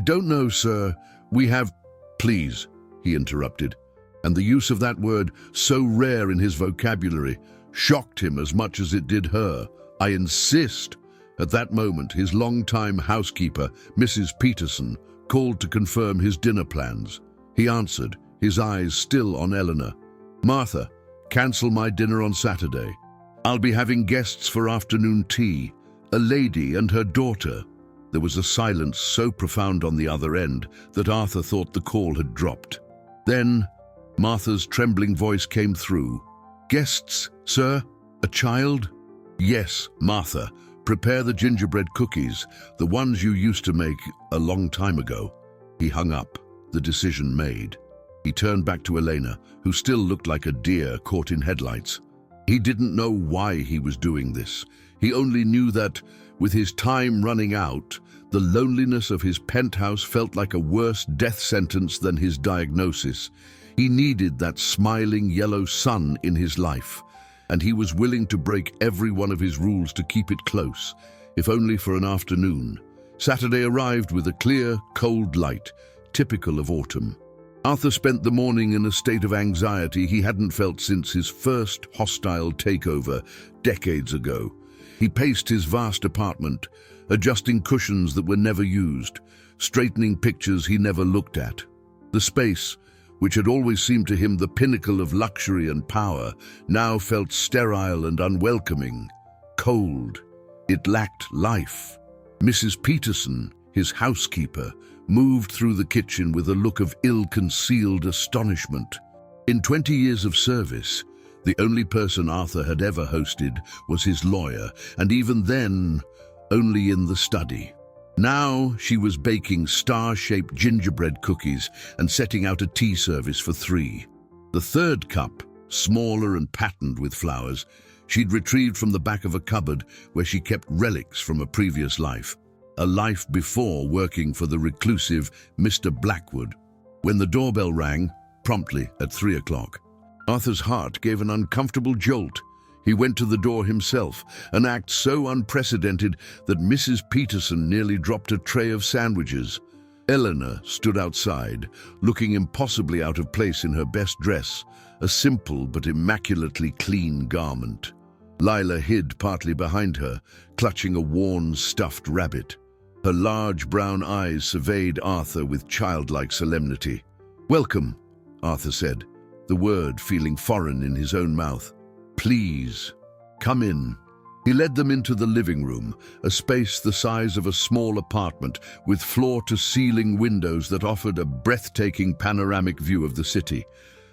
Speaker 1: don't know, sir. We have... Please, he interrupted. And the use of that word, so rare in his vocabulary, shocked him as much as it did her. "I insist." At that moment, his longtime housekeeper, Mrs. Peterson, called to confirm his dinner plans. He answered, his eyes still on Eleanor. "Martha, cancel my dinner on Saturday. I'll be having guests for afternoon tea, a lady and her daughter." There was a silence so profound on the other end that Arthur thought the call had dropped. Then Martha's trembling voice came through. "Guests, sir? A child?" "Yes, Martha. Prepare the gingerbread cookies, the ones you used to make a long time ago." He hung up, the decision made. He turned back to Elena, who still looked like a deer caught in headlights. He didn't know why he was doing this. He only knew that, with his time running out, the loneliness of his penthouse felt like a worse death sentence than his diagnosis. He needed that smiling yellow sun in his life, and he was willing to break every one of his rules to keep it close, if only for an afternoon. Saturday arrived with a clear, cold light, typical of autumn. Arthur spent the morning in a state of anxiety he hadn't felt since his first hostile takeover decades ago. He paced his vast apartment, adjusting cushions that were never used, straightening pictures he never looked at. The space, which had always seemed to him the pinnacle of luxury and power, now felt sterile and unwelcoming, cold. It lacked life. Mrs. Peterson, his housekeeper, moved through the kitchen with a look of ill-concealed astonishment. In 20 years of service, the only person Arthur had ever hosted was his lawyer, and even then, only in the study. Now she was baking star-shaped gingerbread cookies and setting out a tea service for 3. The third cup, smaller and patterned with flowers, she'd retrieved from the back of a cupboard where she kept relics from a previous life, a life before working for the reclusive Mr. Blackwood. When the doorbell rang, promptly at 3 o'clock, Arthur's heart gave an uncomfortable jolt. He went to the door himself, an act so unprecedented that Mrs. Peterson nearly dropped a tray of sandwiches. Eleanor stood outside, looking impossibly out of place in her best dress, a simple but immaculately clean garment. Lila hid partly behind her, clutching a worn stuffed rabbit. Her large brown eyes surveyed Arthur with childlike solemnity. "Welcome," Arthur said, the word feeling foreign in his own mouth. "Please, come in." He led them into the living room, a space the size of a small apartment with floor-to-ceiling windows that offered a breathtaking panoramic view of the city.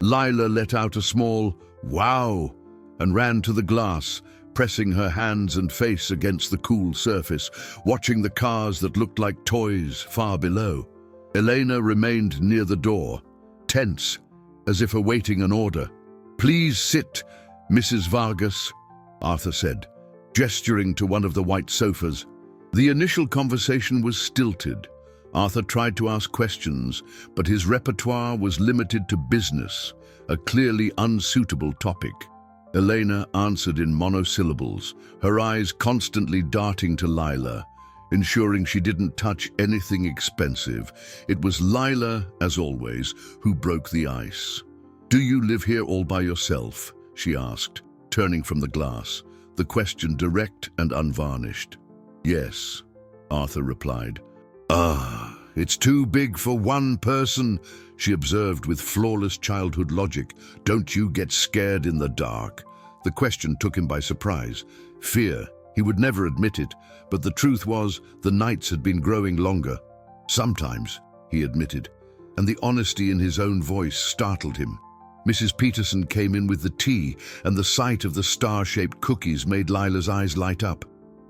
Speaker 1: Lila let out a small "wow" and ran to the glass, pressing her hands and face against the cool surface, watching the cars that looked like toys far below. Elena remained near the door, tense, as if awaiting an order. "Please sit, Mrs. Vargas," Arthur said, gesturing to one of the white sofas. The initial conversation was stilted. Arthur tried to ask questions, but his repertoire was limited to business, a clearly unsuitable topic. Elena answered in monosyllables, her eyes constantly darting to Lila, ensuring she didn't touch anything expensive. It was Lila, as always, who broke the ice. "Do you live here all by yourself?" she asked, turning from the glass, the question direct and unvarnished. "Yes," Arthur replied. "Ah, it's too big for one person," she observed with flawless childhood logic. "Don't you get scared in the dark?" The question took him by surprise. Fear. He would never admit it, but the truth was the nights had been growing longer. "Sometimes," he admitted, and the honesty in his own voice startled him. Mrs. Peterson came in with the tea, and the sight of the star-shaped cookies made Lila's eyes light up.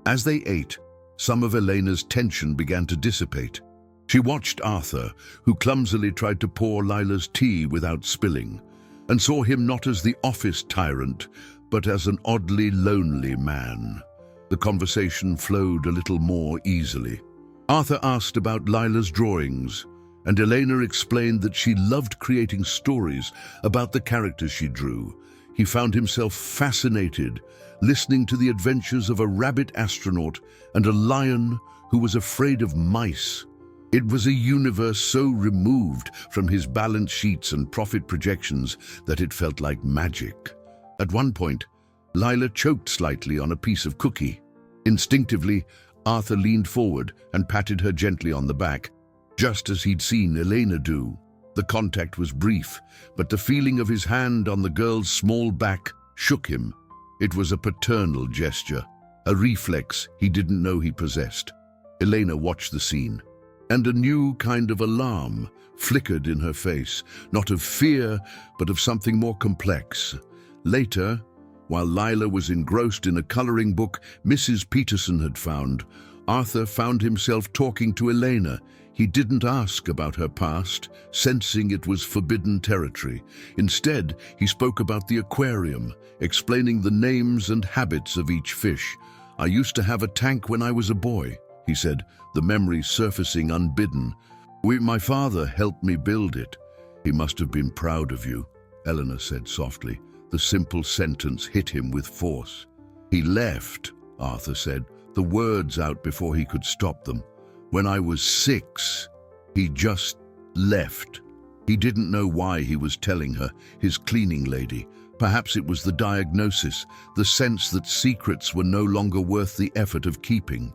Speaker 1: As they ate, some of Elena's tension began to dissipate. She watched Arthur, who clumsily tried to pour Lila's tea without spilling. and saw him not as the office tyrant, but as an oddly lonely man. The conversation flowed a little more easily. Arthur asked about Lila's drawings, and Elena explained that she loved creating stories about the characters she drew. He found himself fascinated, listening to the adventures of a rabbit astronaut and a lion who was afraid of mice. It was a universe so removed from his balance sheets and profit projections that it felt like magic. At one point, Lila choked slightly on a piece of cookie. Instinctively, Arthur leaned forward and patted her gently on the back, just as he'd seen Elena do. The contact was brief, but the feeling of his hand on the girl's small back shook him. It was a paternal gesture, a reflex he didn't know he possessed. Elena watched the scene, and a new kind of alarm flickered in her face, not of fear, but of something more complex. Later, while Lila was engrossed in a coloring book Mrs. Peterson had found, Arthur found himself talking to Elena. He didn't ask about her past, sensing it was forbidden territory. Instead, he spoke about the aquarium, explaining the names and habits of each fish. "I used to have a tank when I was a boy," he said, the memory surfacing unbidden. My father helped me build it." "He must have been proud of you," Eleanor said softly. The simple sentence hit him with force. "He left," Arthur said, the words out before he could stop them. "When I was 6, he just left." He didn't know why he was telling her, his cleaning lady. Perhaps it was the diagnosis, the sense that secrets were no longer worth the effort of keeping.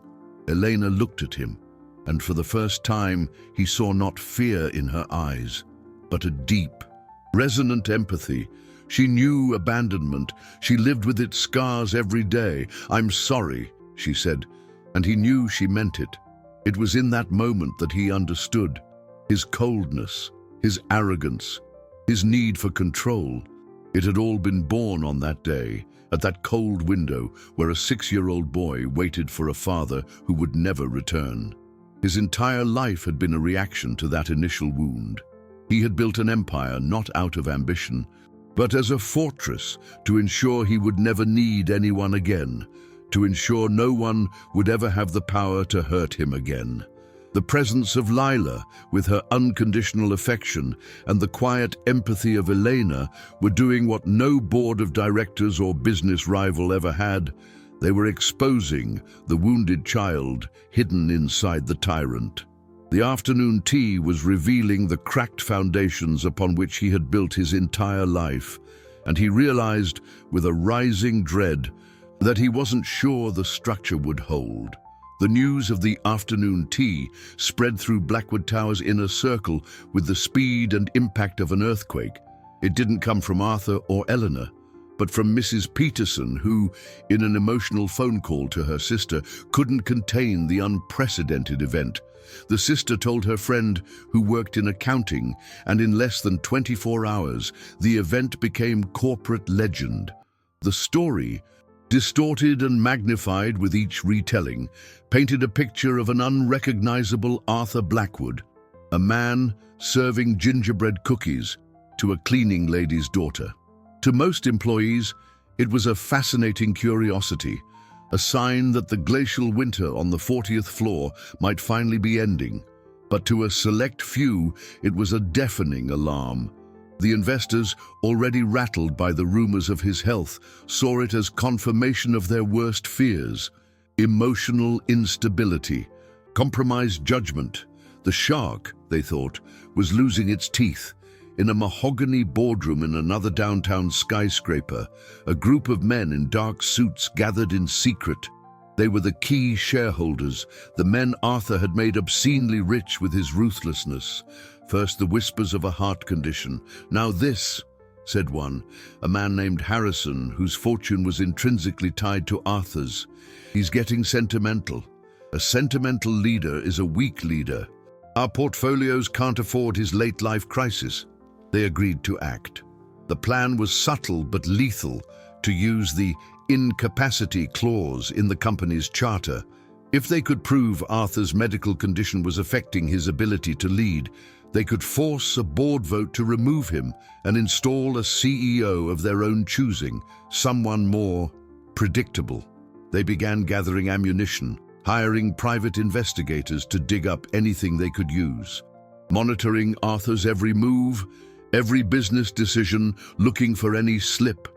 Speaker 1: Elena looked at him, and for the first time he saw not fear in her eyes, but a deep, resonant empathy. She knew abandonment. She lived with its scars every day. "I'm sorry," she said, and he knew she meant it. It was in that moment that he understood. His coldness, his arrogance, his need for control. It had all been born on that day, at that cold window where a 6-year-old boy waited for a father who would never return. His entire life had been a reaction to that initial wound. He had built an empire not out of ambition, but as a fortress to ensure he would never need anyone again, to ensure no one would ever have the power to hurt him again. The presence of Lila, with her unconditional affection, and the quiet empathy of Elena were doing what no board of directors or business rival ever had. They were exposing the wounded child hidden inside the tyrant. The afternoon tea was revealing the cracked foundations upon which he had built his entire life, and he realized with a rising dread that he wasn't sure the structure would hold. The news of the afternoon tea spread through Blackwood Tower's inner circle with the speed and impact of an earthquake. It didn't come from Arthur or Eleanor, but from Mrs. Peterson, who, in an emotional phone call to her sister, couldn't contain the unprecedented event. The sister told her friend, who worked in accounting, and in less than 24 hours, the event became corporate legend. The story, distorted and magnified with each retelling, painted a picture of an unrecognizable Arthur Blackwood, a man serving gingerbread cookies to a cleaning lady's daughter. To most employees, it was a fascinating curiosity, a sign that the glacial winter on the 40th floor might finally be ending. But to a select few, it was a deafening alarm. The investors, already rattled by the rumors of his health, saw it as confirmation of their worst fears: emotional instability, compromised judgment. The shark, they thought, was losing its teeth. In a mahogany boardroom in another downtown skyscraper, a group of men in dark suits gathered in secret. They were the key shareholders, the men Arthur had made obscenely rich with his ruthlessness. First the whispers of a heart condition. "Now this," said one, a man named Harrison, whose fortune was intrinsically tied to Arthur's. "He's getting sentimental. A sentimental leader is a weak leader. Our portfolios can't afford his late-life crisis." They agreed to act. The plan was subtle but lethal, to use the incapacity clause in the company's charter. If they could prove Arthur's medical condition was affecting his ability to lead, they could force a board vote to remove him and install a CEO of their own choosing, someone more predictable. They began gathering ammunition, hiring private investigators to dig up anything they could use, monitoring Arthur's every move, every business decision, looking for any slip.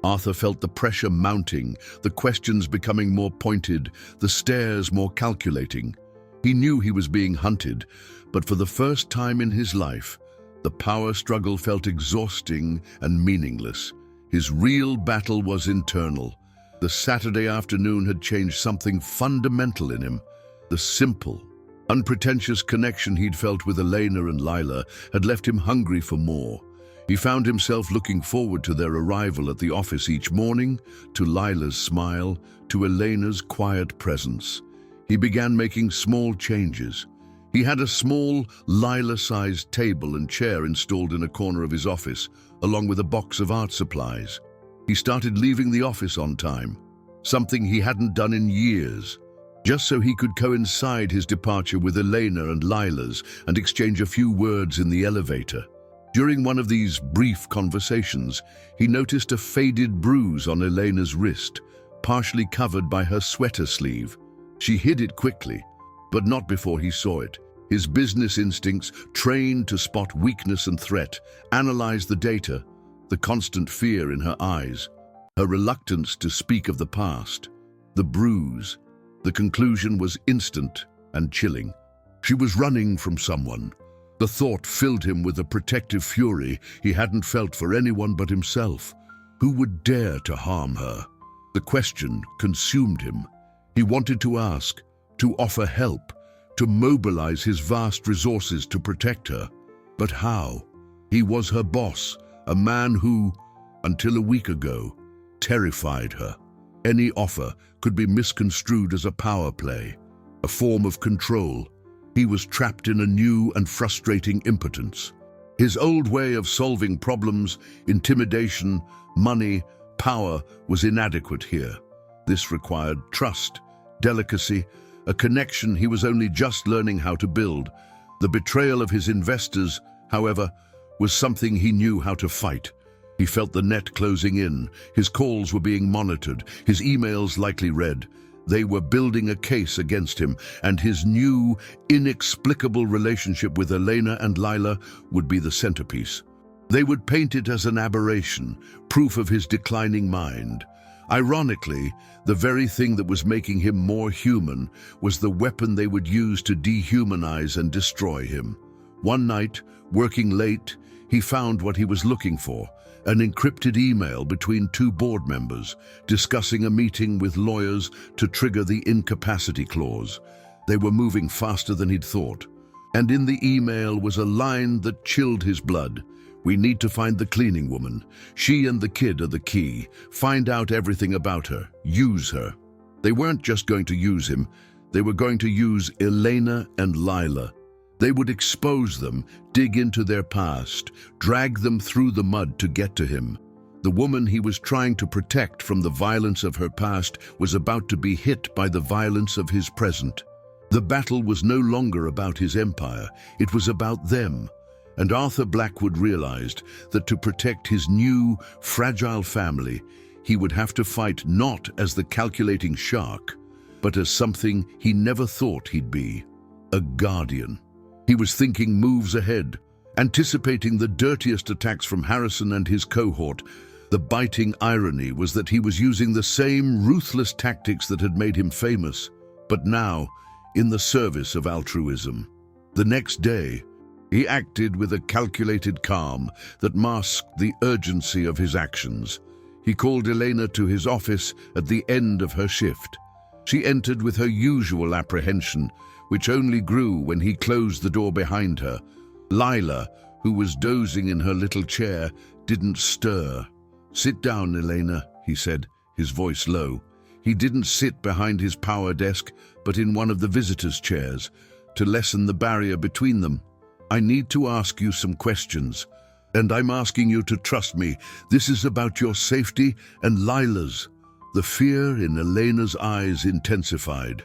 Speaker 1: Arthur felt the pressure mounting, the questions becoming more pointed, the stares more calculating. He knew he was being hunted, but for the first time in his life, the power struggle felt exhausting and meaningless. His real battle was internal. The Saturday afternoon had changed something fundamental in him. The simple, unpretentious connection he'd felt with Elena and Lila had left him hungry for more. He found himself looking forward to their arrival at the office each morning, to Lila's smile, to Elena's quiet presence. He began making small changes. He had a small, Lila-sized table and chair installed in a corner of his office, along with a box of art supplies. He started leaving the office on time, something he hadn't done in years, just so he could coincide his departure with Elena and Lila's and exchange a few words in the elevator. During one of these brief conversations, he noticed a faded bruise on Elena's wrist, partially covered by her sweater sleeve. She hid it quickly, but not before he saw it. His business instincts, trained to spot weakness and threat, analyzed the data, the constant fear in her eyes, her reluctance to speak of the past, the bruise. The conclusion was instant and chilling. She was running from someone. The thought filled him with a protective fury he hadn't felt for anyone but himself. Who would dare to harm her? The question consumed him. He wanted to ask, to offer help, to mobilize his vast resources to protect her. But how? He was her boss, a man who, until a week ago, terrified her. Any offer could be misconstrued as a power play, a form of control. He was trapped in a new and frustrating impotence. His old way of solving problems, intimidation, money, power, was inadequate here. This required trust, delicacy, a connection he was only just learning how to build. The betrayal of his investors, however, was something he knew how to fight. He felt the net closing in. His calls were being monitored, his emails likely read. They were building a case against him, and his new, inexplicable relationship with Elena and Lila would be the centerpiece. They would paint it as an aberration, proof of his declining mind. Ironically, the very thing that was making him more human was the weapon they would use to dehumanize and destroy him. One night, working late, he found what he was looking for, an encrypted email between two board members discussing a meeting with lawyers to trigger the incapacity clause. They were moving faster than he'd thought. And in the email was a line that chilled his blood. "We need to find the cleaning woman. She and the kid are the key. Find out everything about her. Use her." They weren't just going to use him. They were going to use Elena and Lila. They would expose them, dig into their past, drag them through the mud to get to him. The woman he was trying to protect from the violence of her past was about to be hit by the violence of his present. The battle was no longer about his empire. It was about them. And Arthur Blackwood realized that to protect his new, fragile family, he would have to fight not as the calculating shark, but as something he never thought he'd be, a guardian. He was thinking moves ahead, anticipating the dirtiest attacks from Harrison and his cohort. The biting irony was that he was using the same ruthless tactics that had made him famous, but now in the service of altruism. The next day, he acted with a calculated calm that masked the urgency of his actions. He called Elena to his office at the end of her shift. She entered with her usual apprehension, which only grew when he closed the door behind her. Lila, who was dozing in her little chair, didn't stir. "Sit down, Elena," he said, his voice low. He didn't sit behind his power desk, but in one of the visitors' chairs, to lessen the barrier between them. "I need to ask you some questions, and I'm asking you to trust me. This is about your safety and Lila's." The fear in Elena's eyes intensified.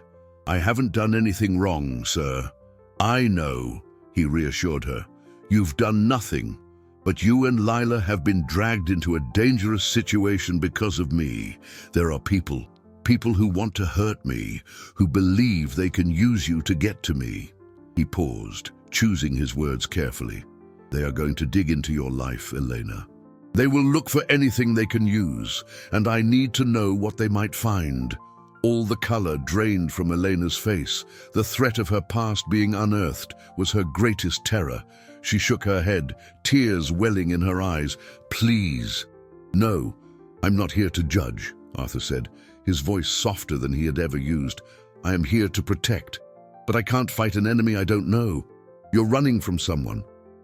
Speaker 1: I haven't done anything wrong, sir. I know, he reassured her. You've done nothing, but you and Lila have been dragged into a dangerous situation because of me. There are people who want to hurt me, who believe they can use you to get to me. He paused, choosing his words carefully. They are going to dig into your life, Elena. They will look for anything they can use, and I need to know what they might find. All the color drained from Elena's face. The threat of her past being unearthed was her greatest terror. She shook her head, tears welling in her eyes. Please. No, I'm not here to judge, Arthur said, his voice softer than he had ever used. I am here to protect. But I can't fight an enemy I don't know. You're running from someone,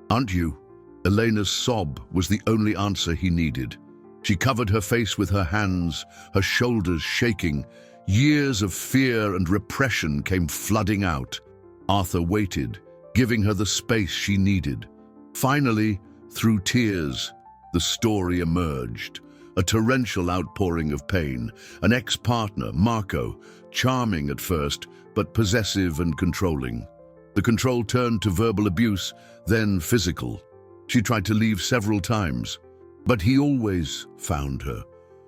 Speaker 1: aren't you? Elena's sob was the only answer he needed. She covered her face with her hands, her shoulders shaking. Years of fear and repression came flooding out. Arthur waited, giving her the space she needed. Finally, through tears, the story emerged. A torrential outpouring of pain. An ex-partner, Marco, charming at first, but possessive and controlling. The control turned to verbal abuse, then physical. She tried to leave several times, but he always found her.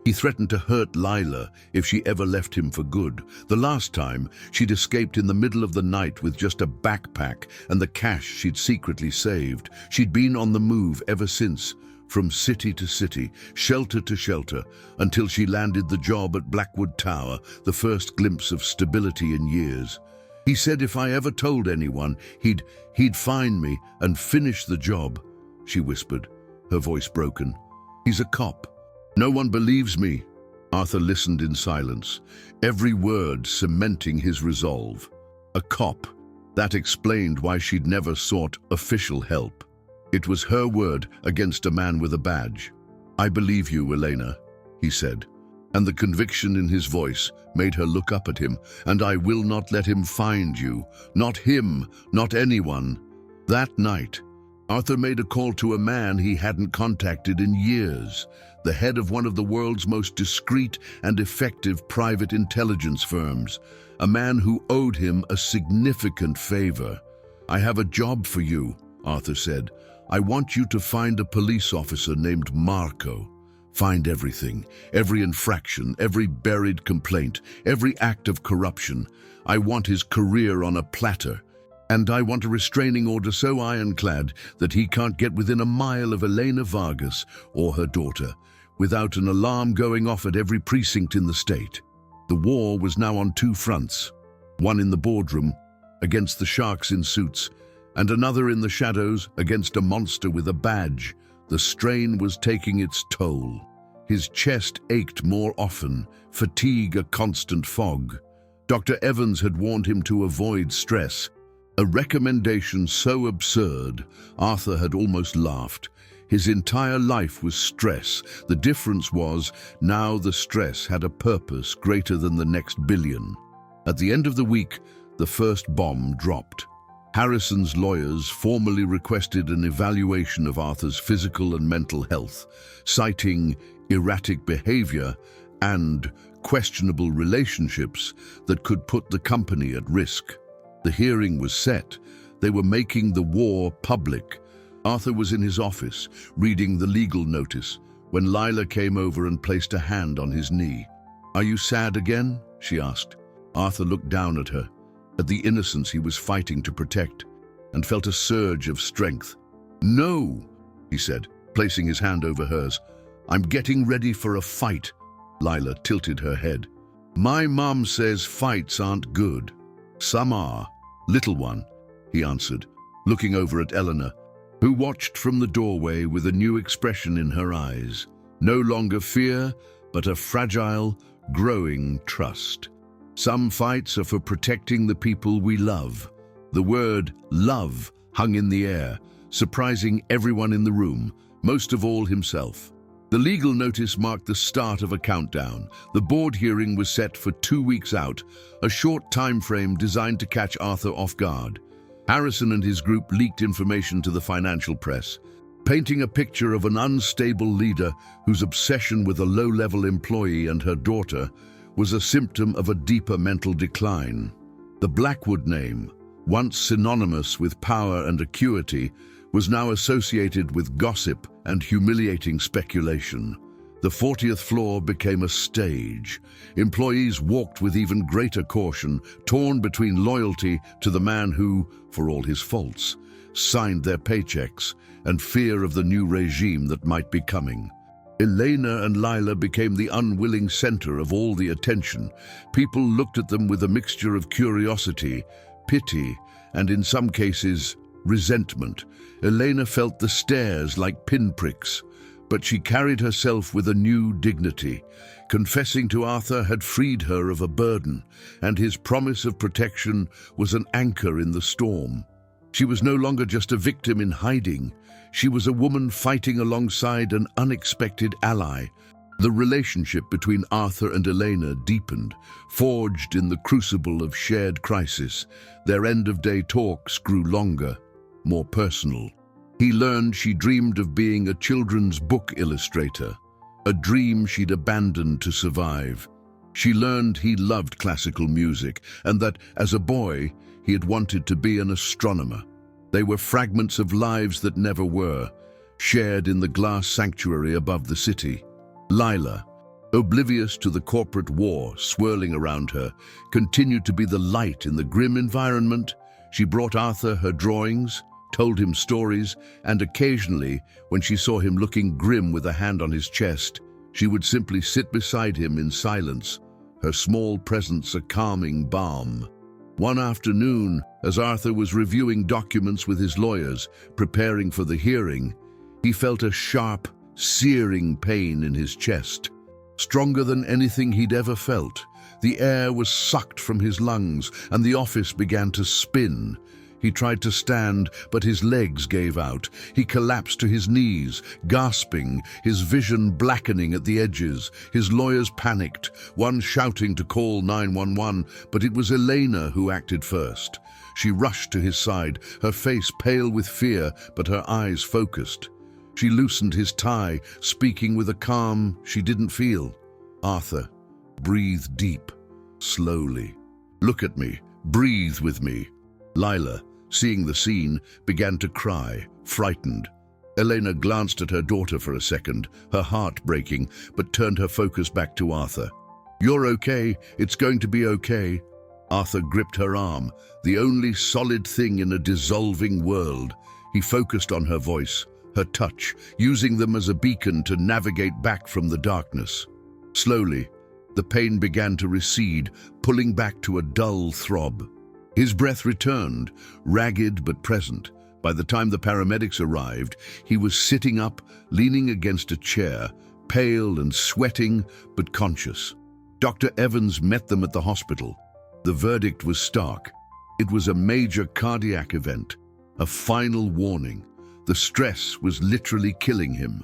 Speaker 1: He threatened to hurt Lila if she ever left him for good. The last time, she'd escaped in the middle of the night with just a backpack and the cash she'd secretly saved. She'd been on the move ever since, from city to city, shelter to shelter, until she landed the job at Blackwood Tower, the first glimpse of stability in years. He said if I ever told anyone, he'd find me and finish the job, she whispered, her voice broken. He's a cop. No one believes me. Arthur listened in silence, every word cementing his resolve. A cop. That explained why she'd never sought official help. It was her word against a man with a badge. I believe you, Elena, he said, and the conviction in his voice made her look up at him. And I will not let him find you. Not him, not anyone. That night, Arthur made a call to a man he hadn't contacted in years, the head of one of the world's most discreet and effective private intelligence firms, a man who owed him a significant favor. I have a job for you, Arthur said. I want you to find a police officer named Marco. Find everything, every infraction, every buried complaint, every act of corruption. I want his career on a platter. And I want a restraining order so ironclad that he can't get within a mile of Elena Vargas or her daughter, without an alarm going off at every precinct in the state. The war was now on two fronts, one in the boardroom, against the sharks in suits, and another in the shadows against a monster with a badge. The strain was taking its toll. His chest ached more often, fatigue a constant fog. Dr. Evans had warned him to avoid stress, a recommendation so absurd, Arthur had almost laughed. His entire life was stress. The difference was, now the stress had a purpose greater than the next billion. At the end of the week, the first bomb dropped. Harrison's lawyers formally requested an evaluation of Arthur's physical and mental health, citing erratic behavior and questionable relationships that could put the company at risk. The hearing was set. They were making the war public. Arthur was in his office, reading the legal notice, when Lila came over and placed a hand on his knee. Are you sad again? She asked. Arthur looked down at her, at the innocence he was fighting to protect, and felt a surge of strength. No, he said, placing his hand over hers. I'm getting ready for a fight. Lila tilted her head. My mom says fights aren't good. Some are. Little one, he answered, looking over at Eleanor, who watched from the doorway with a new expression in her eyes. No longer fear, but a fragile, growing trust. Some fights are for protecting the people we love. The word love hung in the air, surprising everyone in the room, most of all himself. The legal notice marked the start of a countdown. The board hearing was set for 2 weeks out, a short time frame designed to catch Arthur off guard. Harrison and his group leaked information to the financial press, painting a picture of an unstable leader whose obsession with a low-level employee and her daughter was a symptom of a deeper mental decline. The Blackwood name, once synonymous with power and acuity, was now associated with gossip and humiliating speculation. The 40th floor became a stage. Employees walked with even greater caution, torn between loyalty to the man who, for all his faults, signed their paychecks, and fear of the new regime that might be coming. Elena and Lila became the unwilling center of all the attention. People looked at them with a mixture of curiosity, pity, and in some cases, resentment. Elena felt the stares like pinpricks, but she carried herself with a new dignity. Confessing to Arthur had freed her of a burden, and his promise of protection was an anchor in the storm. She was no longer just a victim in hiding. She was a woman fighting alongside an unexpected ally. The relationship between Arthur and Elena deepened, forged in the crucible of shared crisis. Their end-of-day talks grew longer, more personal. He learned she dreamed of being a children's book illustrator, a dream she'd abandoned to survive. She learned he loved classical music and that, as a boy, he had wanted to be an astronomer. They were fragments of lives that never were, shared in the glass sanctuary above the city. Lila, oblivious to the corporate war swirling around her, continued to be the light in the grim environment. She brought Arthur her drawings, told him stories, and occasionally, when she saw him looking grim with a hand on his chest, she would simply sit beside him in silence, her small presence a calming balm. One afternoon, as Arthur was reviewing documents with his lawyers, preparing for the hearing, he felt a sharp, searing pain in his chest. Stronger than anything he'd ever felt, the air was sucked from his lungs and the office began to spin. He tried to stand, but his legs gave out. He collapsed to his knees, gasping, his vision blackening at the edges. His lawyers panicked, one shouting to call 911, but it was Elena who acted first. She rushed to his side, her face pale with fear, but her eyes focused. She loosened his tie, speaking with a calm she didn't feel. "Arthur, breathe deep, slowly. Look at me, breathe with me." Lila, seeing the scene, began to cry, frightened. Elena glanced at her daughter for a second, her heart breaking, but turned her focus back to Arthur. "You're okay, it's going to be okay." Arthur gripped her arm, the only solid thing in a dissolving world. He focused on her voice, her touch, using them as a beacon to navigate back from the darkness. Slowly, the pain began to recede, pulling back to a dull throb. His breath returned, ragged but present. By the time the paramedics arrived, he was sitting up, leaning against a chair, pale and sweating, but conscious. Dr. Evans met them at the hospital. The verdict was stark. It was a major cardiac event, a final warning. The stress was literally killing him.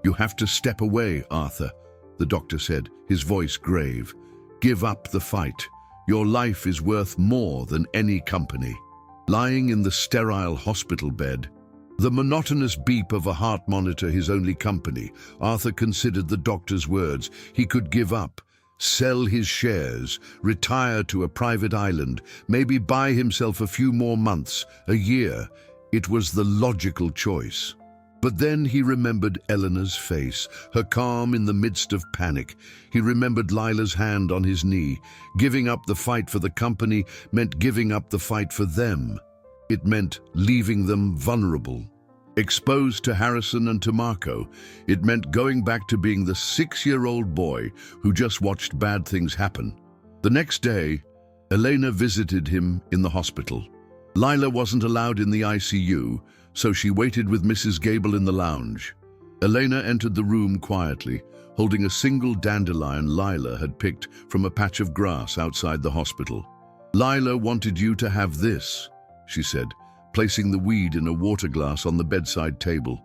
Speaker 1: "You have to step away, Arthur," the doctor said, his voice grave. "Give up the fight. Your life is worth more than any company." Lying in the sterile hospital bed, the monotonous beep of a heart monitor his only company, Arthur considered the doctor's words. He could give up, sell his shares, retire to a private island, maybe buy himself a few more months, a year. It was the logical choice. But then he remembered Eleanor's face, her calm in the midst of panic. He remembered Lila's hand on his knee. Giving up the fight for the company meant giving up the fight for them. It meant leaving them vulnerable. Exposed to Harrison and to Marco, it meant going back to being the 6-year-old boy who just watched bad things happen. The next day, Elena visited him in the hospital. Lila wasn't allowed in the ICU, so she waited with Mrs. Gable in the lounge. Elena entered the room quietly, holding a single dandelion Lila had picked from a patch of grass outside the hospital. "Lila wanted you to have this," she said, placing the weed in a water glass on the bedside table.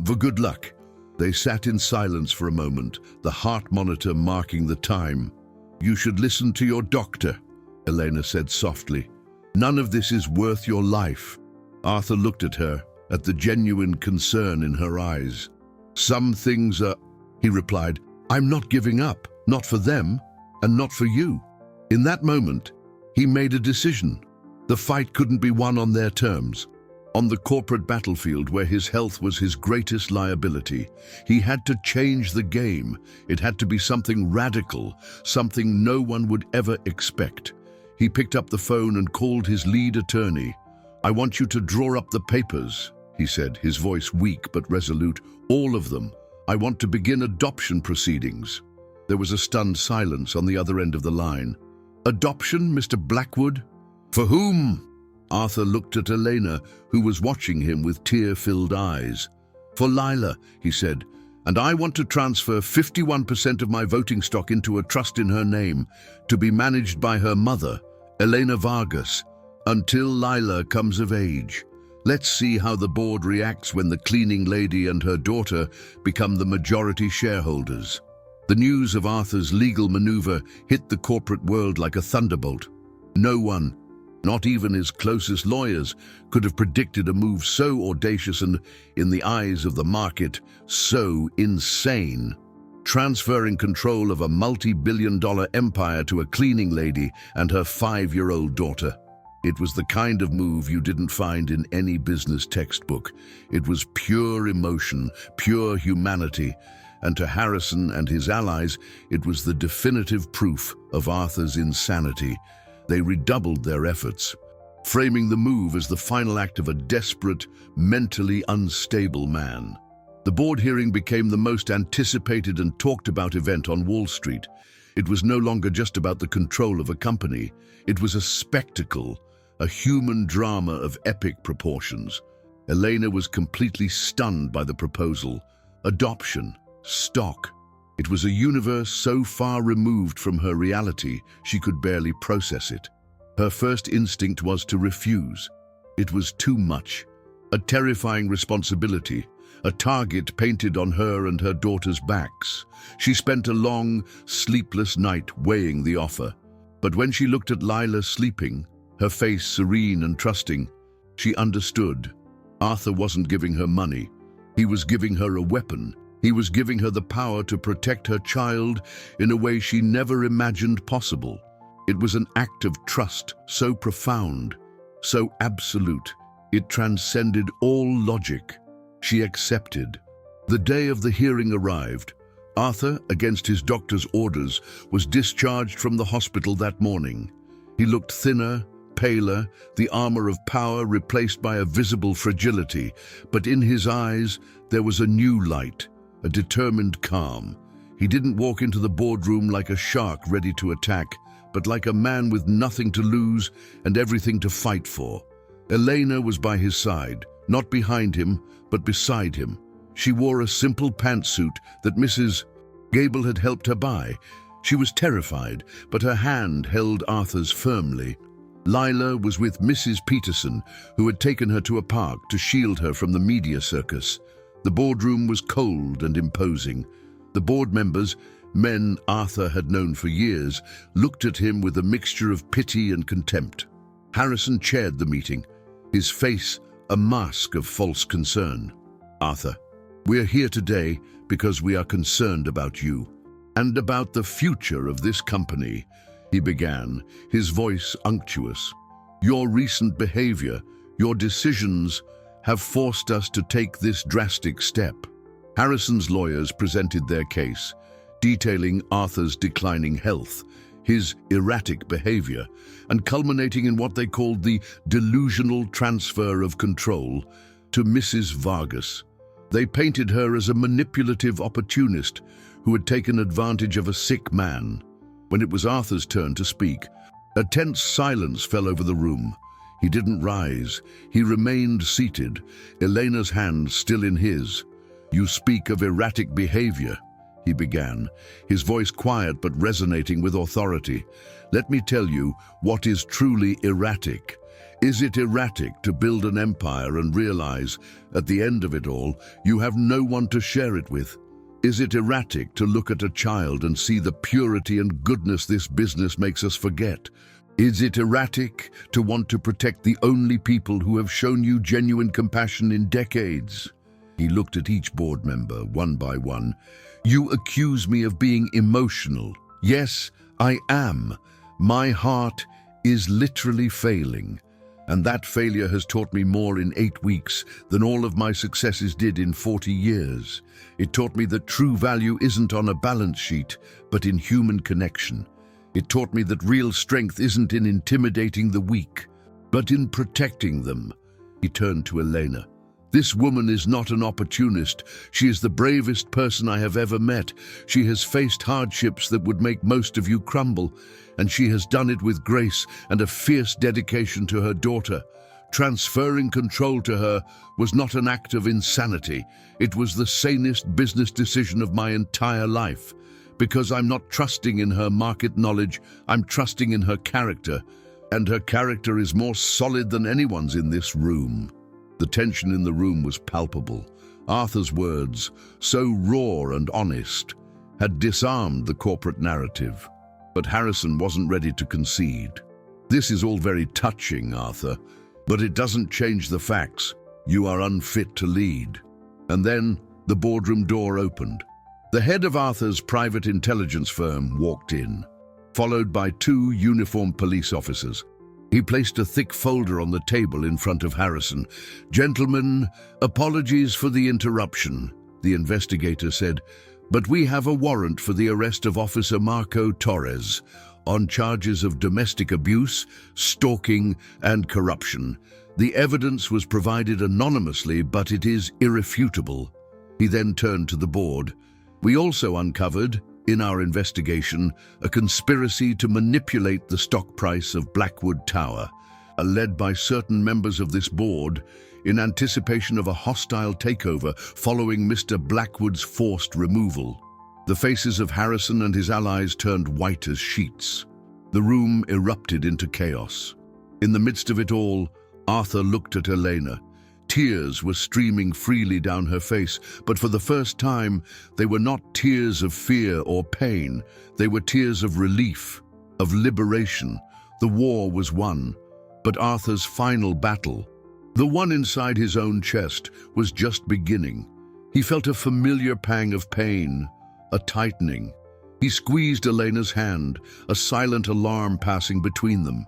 Speaker 1: "For good luck." They sat in silence for a moment, the heart monitor marking the time. "You should listen to your doctor," Elena said softly. "None of this is worth your life." Arthur looked at her, at the genuine concern in her eyes. "Some things are," he replied. "I'm not giving up, not for them, and not for you." In that moment, He made a decision. The fight couldn't be won on their terms. On the corporate battlefield where his health was his greatest liability, he had to change the game. It had to be something radical, something no one would ever expect. He picked up the phone and called his lead attorney. "I want you to draw up the papers," he said, his voice weak but resolute. "All of them. I want to begin adoption proceedings." There was a stunned silence on the other end of the line. "Adoption, Mr. Blackwood? For whom?" Arthur looked at Elena, who was watching him with tear-filled eyes. "For Lila," he said, "and I want to transfer 51% of my voting stock into a trust in her name, to be managed by her mother, Elena Vargas, until Lila comes of age. Let's see how the board reacts when the cleaning lady and her daughter become the majority shareholders." The news of Arthur's legal maneuver hit the corporate world like a thunderbolt. No one, not even his closest lawyers, could have predicted a move so audacious and, in the eyes of the market, so insane. Transferring control of a multi-billion-dollar empire to a cleaning lady and her 5-year-old daughter. It was the kind of move you didn't find in any business textbook. It was pure emotion, pure humanity, and to Harrison and his allies, it was the definitive proof of Arthur's insanity. They redoubled their efforts, framing the move as the final act of a desperate, mentally unstable man. The board hearing became the most anticipated and talked about event on Wall Street. It was no longer just about the control of a company. It was a spectacle, a human drama of epic proportions. Elena was completely stunned by the proposal. Adoption, stock. It was a universe so far removed from her reality, she could barely process it. Her first instinct was to refuse. It was too much. A terrifying responsibility, a target painted on her and her daughter's backs. She spent a long, sleepless night weighing the offer. But when she looked at Lila sleeping, her face serene and trusting, she understood. Arthur wasn't giving her money. He was giving her a weapon. He was giving her the power to protect her child in a way she never imagined possible. It was an act of trust so profound, so absolute. It transcended all logic. She accepted. The day of the hearing arrived. Arthur, against his doctor's orders, was discharged from the hospital that morning. He looked thinner, paler, the armor of power replaced by a visible fragility, but in his eyes there was a new light, a determined calm. He didn't walk into the boardroom like a shark ready to attack, but like a man with nothing to lose and everything to fight for. Elena was by his side, not behind him, but beside him. She wore a simple pantsuit that Mrs. Gable had helped her buy. She was terrified, but her hand held Arthur's firmly. Lila was with Mrs. Peterson, who had taken her to a park to shield her from the media circus. The boardroom was cold and imposing. The board members, men Arthur had known for years, looked at him with a mixture of pity and contempt. Harrison chaired the meeting, his face a mask of false concern. "Arthur, we're here today because we are concerned about you and about the future of this company," he began, his voice unctuous. "Your recent behavior, your decisions, have forced us to take this drastic step." Harrison's lawyers presented their case, detailing Arthur's declining health, his erratic behavior, and culminating in what they called the delusional transfer of control to Mrs. Vargas. They painted her as a manipulative opportunist who had taken advantage of a sick man. When it was Arthur's turn to speak, a tense silence fell over the room. He didn't rise. He remained seated, Elena's hand still in his. "You speak of erratic behavior," he began, his voice quiet but resonating with authority. "Let me tell you what is truly erratic. Is it erratic to build an empire and realize, at the end of it all, you have no one to share it with? Is it erratic to look at a child and see the purity and goodness this business makes us forget? Is it erratic to want to protect the only people who have shown you genuine compassion in decades?" He looked at each board member, one by one. "You accuse me of being emotional. Yes, I am. My heart is literally failing. And that failure has taught me more in 8 weeks than all of my successes did in 40 years. It taught me that true value isn't on a balance sheet, but in human connection. It taught me that real strength isn't in intimidating the weak, but in protecting them. He turned to Elena. This woman is not an opportunist. She is the bravest person I have ever met. She has faced hardships that would make most of you crumble, and she has done it with grace and a fierce dedication to her daughter. Transferring control to her was not an act of insanity. It was the sanest business decision of my entire life. Because I'm not trusting in her market knowledge, I'm trusting in her character. And her character is more solid than anyone's in this room. The tension in the room was palpable. Arthur's words, so raw and honest, had disarmed the corporate narrative. But Harrison wasn't ready to concede. This is all very touching, Arthur, but it doesn't change the facts. You are unfit to lead. And then the boardroom door opened. The head of Arthur's private intelligence firm walked in, followed by 2 uniformed police officers. He placed a thick folder on the table in front of Harrison. "Gentlemen, apologies for the interruption," the investigator said, "but we have a warrant for the arrest of Officer Marco Torres on charges of domestic abuse, stalking, and corruption. The evidence was provided anonymously, but it is irrefutable." He then turned to the board. "We also uncovered, in our investigation, a conspiracy to manipulate the stock price of Blackwood Tower, led by certain members of this board, in anticipation of a hostile takeover following Mr. Blackwood's forced removal." The faces of Harrison and his allies turned white as sheets. The room erupted into chaos. In the midst of it all, Arthur looked at Elena. Tears were streaming freely down her face, but for the first time, they were not tears of fear or pain. They were tears of relief, of liberation. The war was won, but Arthur's final battle, the one inside his own chest, was just beginning. He felt a familiar pang of pain, a tightening. He squeezed Elena's hand, a silent alarm passing between them.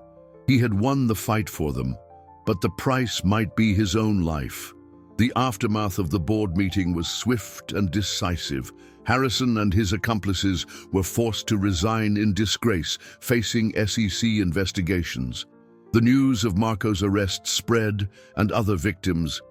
Speaker 1: He had won the fight for them, but the price might be his own life. The aftermath of the board meeting was swift and decisive. Harrison and his accomplices were forced to resign in disgrace, facing SEC investigations. The news of Marco's arrest spread, and other victims,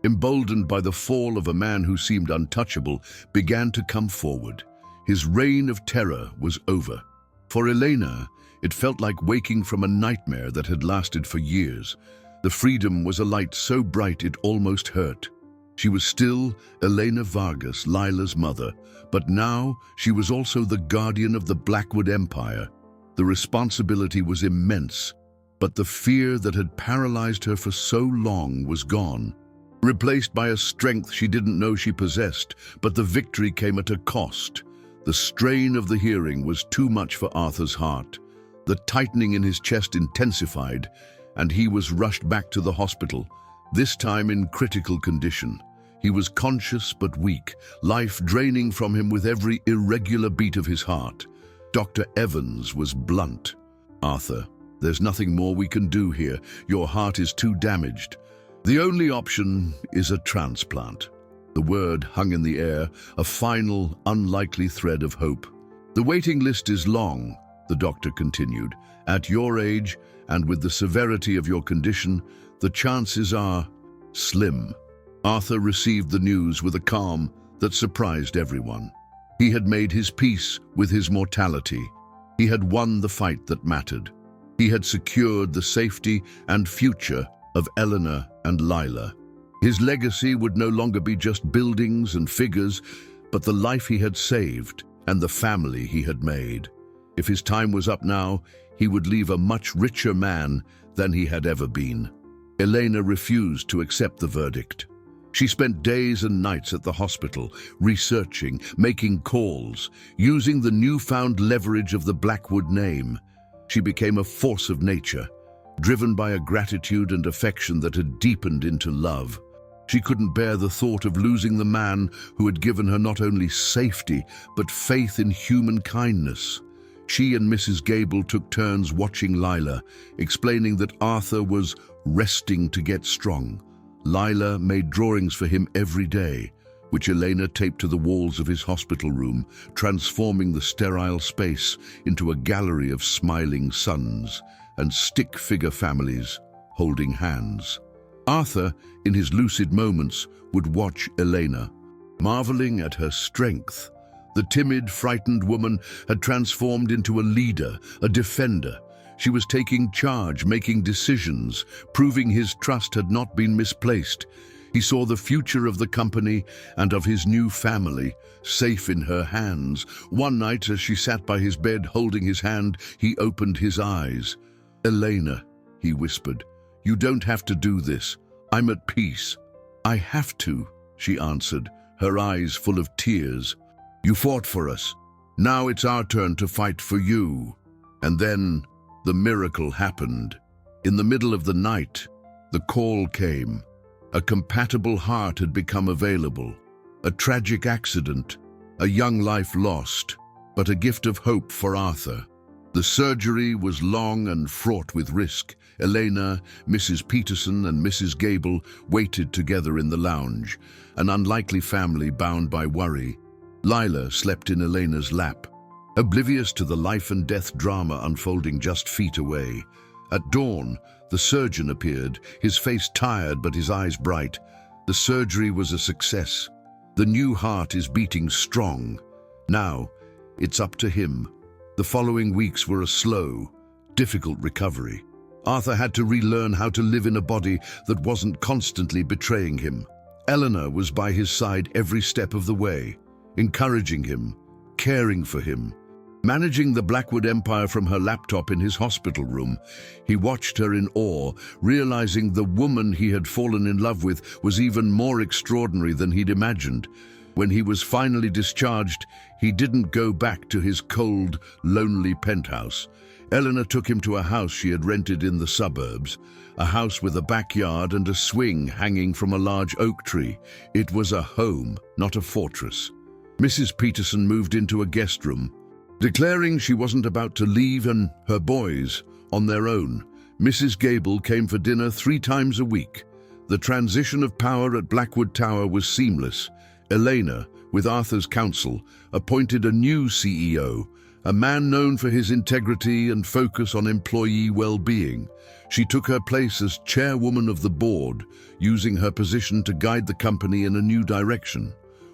Speaker 1: emboldened by the fall of a man who seemed untouchable, began to come forward. His reign of terror was over. For Elena, it felt like waking from a nightmare that had lasted for years. The freedom was a light so bright it almost hurt. She was still Elena Vargas, Lila's mother, but now she was also the guardian of the Blackwood Empire. The responsibility was immense, but the fear that had paralyzed her for so long was gone, replaced by a strength she didn't know she possessed. But the victory came at a cost. The strain of the hearing was too much for Arthur's heart. The tightening in his chest intensified, and he was rushed back to the hospital, this time in critical condition. He was conscious but weak, life draining from him with every irregular beat of his heart. Dr. Evans was blunt. "Arthur, there's nothing more we can do here. Your heart is too damaged. The only option is a transplant." The word hung in the air, a final, unlikely thread of hope. "The waiting list is long," the doctor continued. "At your age, and with the severity of your condition, the chances are slim." Arthur received the news with a calm that surprised everyone. He had made his peace with his mortality. He had won the fight that mattered. He had secured the safety and future of Eleanor and Lila. His legacy would no longer be just buildings and figures, but the life he had saved and the family he had made. If his time was up now, he would leave a much richer man than he had ever been. Elena refused to accept the verdict. She spent days and nights at the hospital, researching, making calls, using the newfound leverage of the Blackwood name. She became a force of nature, driven by a gratitude and affection that had deepened into love. She couldn't bear the thought of losing the man who had given her not only safety, but faith in human kindness. She and Mrs. Gable took turns watching Lila, explaining that Arthur was resting to get strong. Lila made drawings for him every day, which Elena taped to the walls of his hospital room, transforming the sterile space into a gallery of smiling suns and stick figure families holding hands. Arthur, in his lucid moments, would watch Elena, marveling at her strength. The timid, frightened woman had transformed into a leader, a defender. She was taking charge, making decisions, proving his trust had not been misplaced. He saw the future of the company and of his new family, safe in her hands. One night, as she sat by his bed holding his hand, he opened his eyes. "Elena," he whispered, "you don't have to do this. I'm at peace." "I have to," she answered, her eyes full of tears. "You fought for us. Now it's our turn to fight for you." And then the miracle happened. In the middle of the night, the call came. A compatible heart had become available. A tragic accident, a young life lost, but a gift of hope for Arthur. The surgery was long and fraught with risk. Elena, Mrs. Peterson, and Mrs. Gable waited together in the lounge, an unlikely family bound by worry. Lila slept in Elena's lap, oblivious to the life and death drama unfolding just feet away. At dawn, the surgeon appeared, his face tired but his eyes bright. The surgery was a success. The new heart is beating strong. Now, it's up to him. The following weeks were a slow, difficult recovery. Arthur had to relearn how to live in a body that wasn't constantly betraying him. Eleanor was by his side every step of the way, encouraging him, caring for him. Managing the Blackwood empire from her laptop in his hospital room, he watched her in awe, realizing the woman he had fallen in love with was even more extraordinary than he'd imagined. When he was finally discharged, he didn't go back to his cold, lonely penthouse. Eleanor took him to a house she had rented in the suburbs, a house with a backyard and a swing hanging from a large oak tree. It was a home, not a fortress. Mrs. Peterson moved into a guest room, declaring she wasn't about to leave and her boys on their own. Mrs. Gable came for dinner 3 times a week. The transition of power at Blackwood Tower was seamless. Elena, with Arthur's counsel, appointed a new CEO, a man known for his integrity and focus on employee well-being. She took her place as chairwoman of the board, using her position to guide the company in a new direction,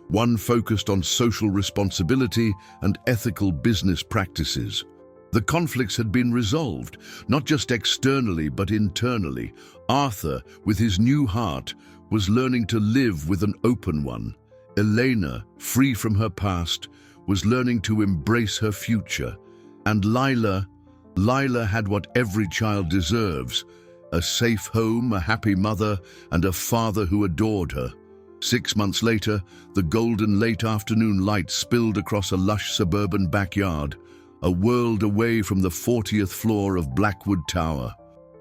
Speaker 1: one focused on social responsibility and ethical business practices. The conflicts had been resolved, not just externally but internally. Arthur, with his new heart, was learning to live with an open one. Elena, free from her past, was learning to embrace her future. And Lila had what every child deserves: a safe home, a happy mother, and a father who adored her. 6 months later, the golden late afternoon light spilled across a lush suburban backyard, a world away from the 40th floor of Blackwood Tower.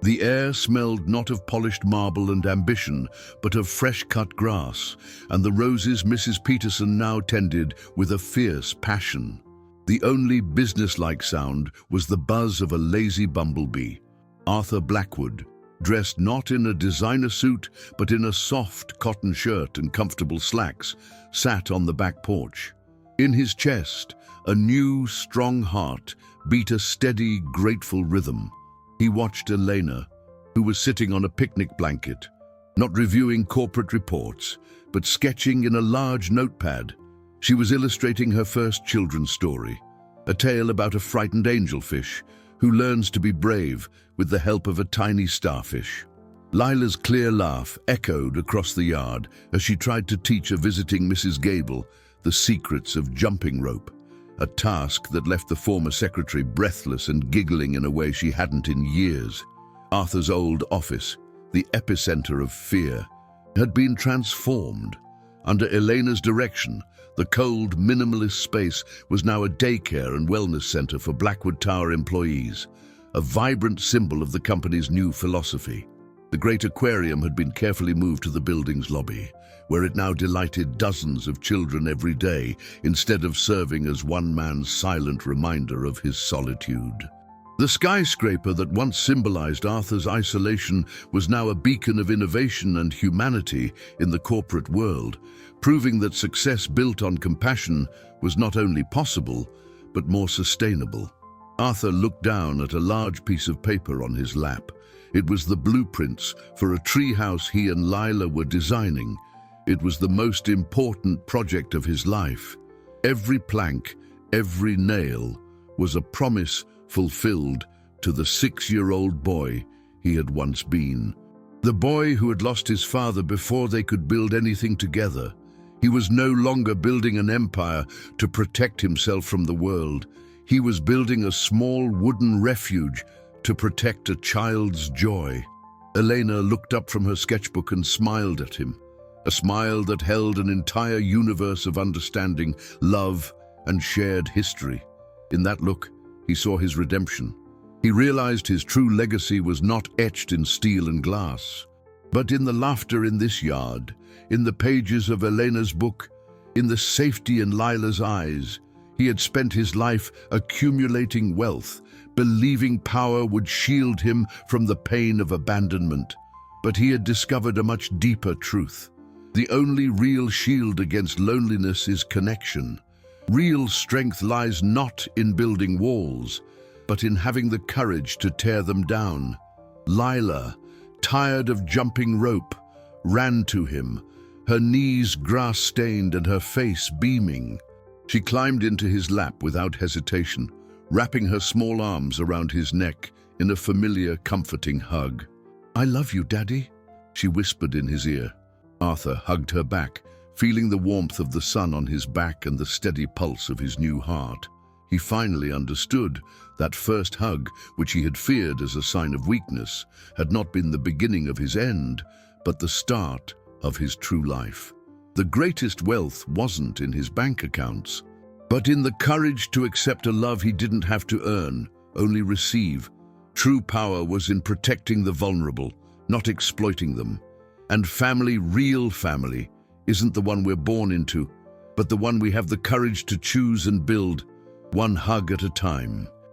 Speaker 1: The air smelled not of polished marble and ambition, but of fresh-cut grass, and the roses Mrs. Peterson now tended with a fierce passion. The only businesslike sound was the buzz of a lazy bumblebee. Arthur Blackwood, dressed not in a designer suit, but in a soft cotton shirt and comfortable slacks, sat on the back porch. In his chest, a new, strong heart beat a steady, grateful rhythm. He watched Elena, who was sitting on a picnic blanket, not reviewing corporate reports, but sketching in a large notepad. She was illustrating her first children's story, a tale about a frightened angelfish who learns to be brave with the help of a tiny starfish. Lila's clear laugh echoed across the yard as she tried to teach a visiting Mrs. Gable the secrets of jumping rope, a task that left the former secretary breathless and giggling in a way she hadn't in years. Arthur's old office, the epicenter of fear, had been transformed. Under Elena's direction, the cold, minimalist space was now a daycare and wellness center for Blackwood Tower employees, a vibrant symbol of the company's new philosophy. The great aquarium had been carefully moved to the building's lobby, where it now delighted dozens of children every day, instead of serving as one man's silent reminder of his solitude. The skyscraper that once symbolized Arthur's isolation was now a beacon of innovation and humanity in the corporate world, proving that success built on compassion was not only possible, but more sustainable. Arthur looked down at a large piece of paper on his lap. It was the blueprints for a treehouse he and Lila were designing. It was the most important project of his life. Every plank, every nail, was a promise fulfilled to the 6-year-old boy he had once been. The boy who had lost his father before they could build anything together. He was no longer building an empire to protect himself from the world. He was building a small wooden refuge to protect a child's joy. Elena looked up from her sketchbook and smiled at him, a smile that held an entire universe of understanding, love, and shared history. In that look, he saw his redemption. He realized his true legacy was not etched in steel and glass, but in the laughter in this yard, in the pages of Elena's book, in the safety in Lila's eyes. He had spent his life accumulating wealth, believing power would shield him from the pain of abandonment. But he had discovered a much deeper truth. The only real shield against loneliness is connection. Real strength lies not in building walls, but in having the courage to tear them down. Lila, tired of jumping rope, ran to him, her knees grass-stained and her face beaming. She climbed into his lap without hesitation, wrapping her small arms around his neck in a familiar, comforting hug. "I love you, Daddy," she whispered in his ear. Arthur hugged her back, feeling the warmth of the sun on his back and the steady pulse of his new heart. He finally understood that first hug, which he had feared as a sign of weakness, had not been the beginning of his end, but the start of his true life. The greatest wealth wasn't in his bank accounts, but in the courage to accept a love he didn't have to earn, only receive. True power was in protecting the vulnerable, not exploiting them. And family, real family, isn't the one we're born into, but the one we have the courage to choose and build, one hug at a time.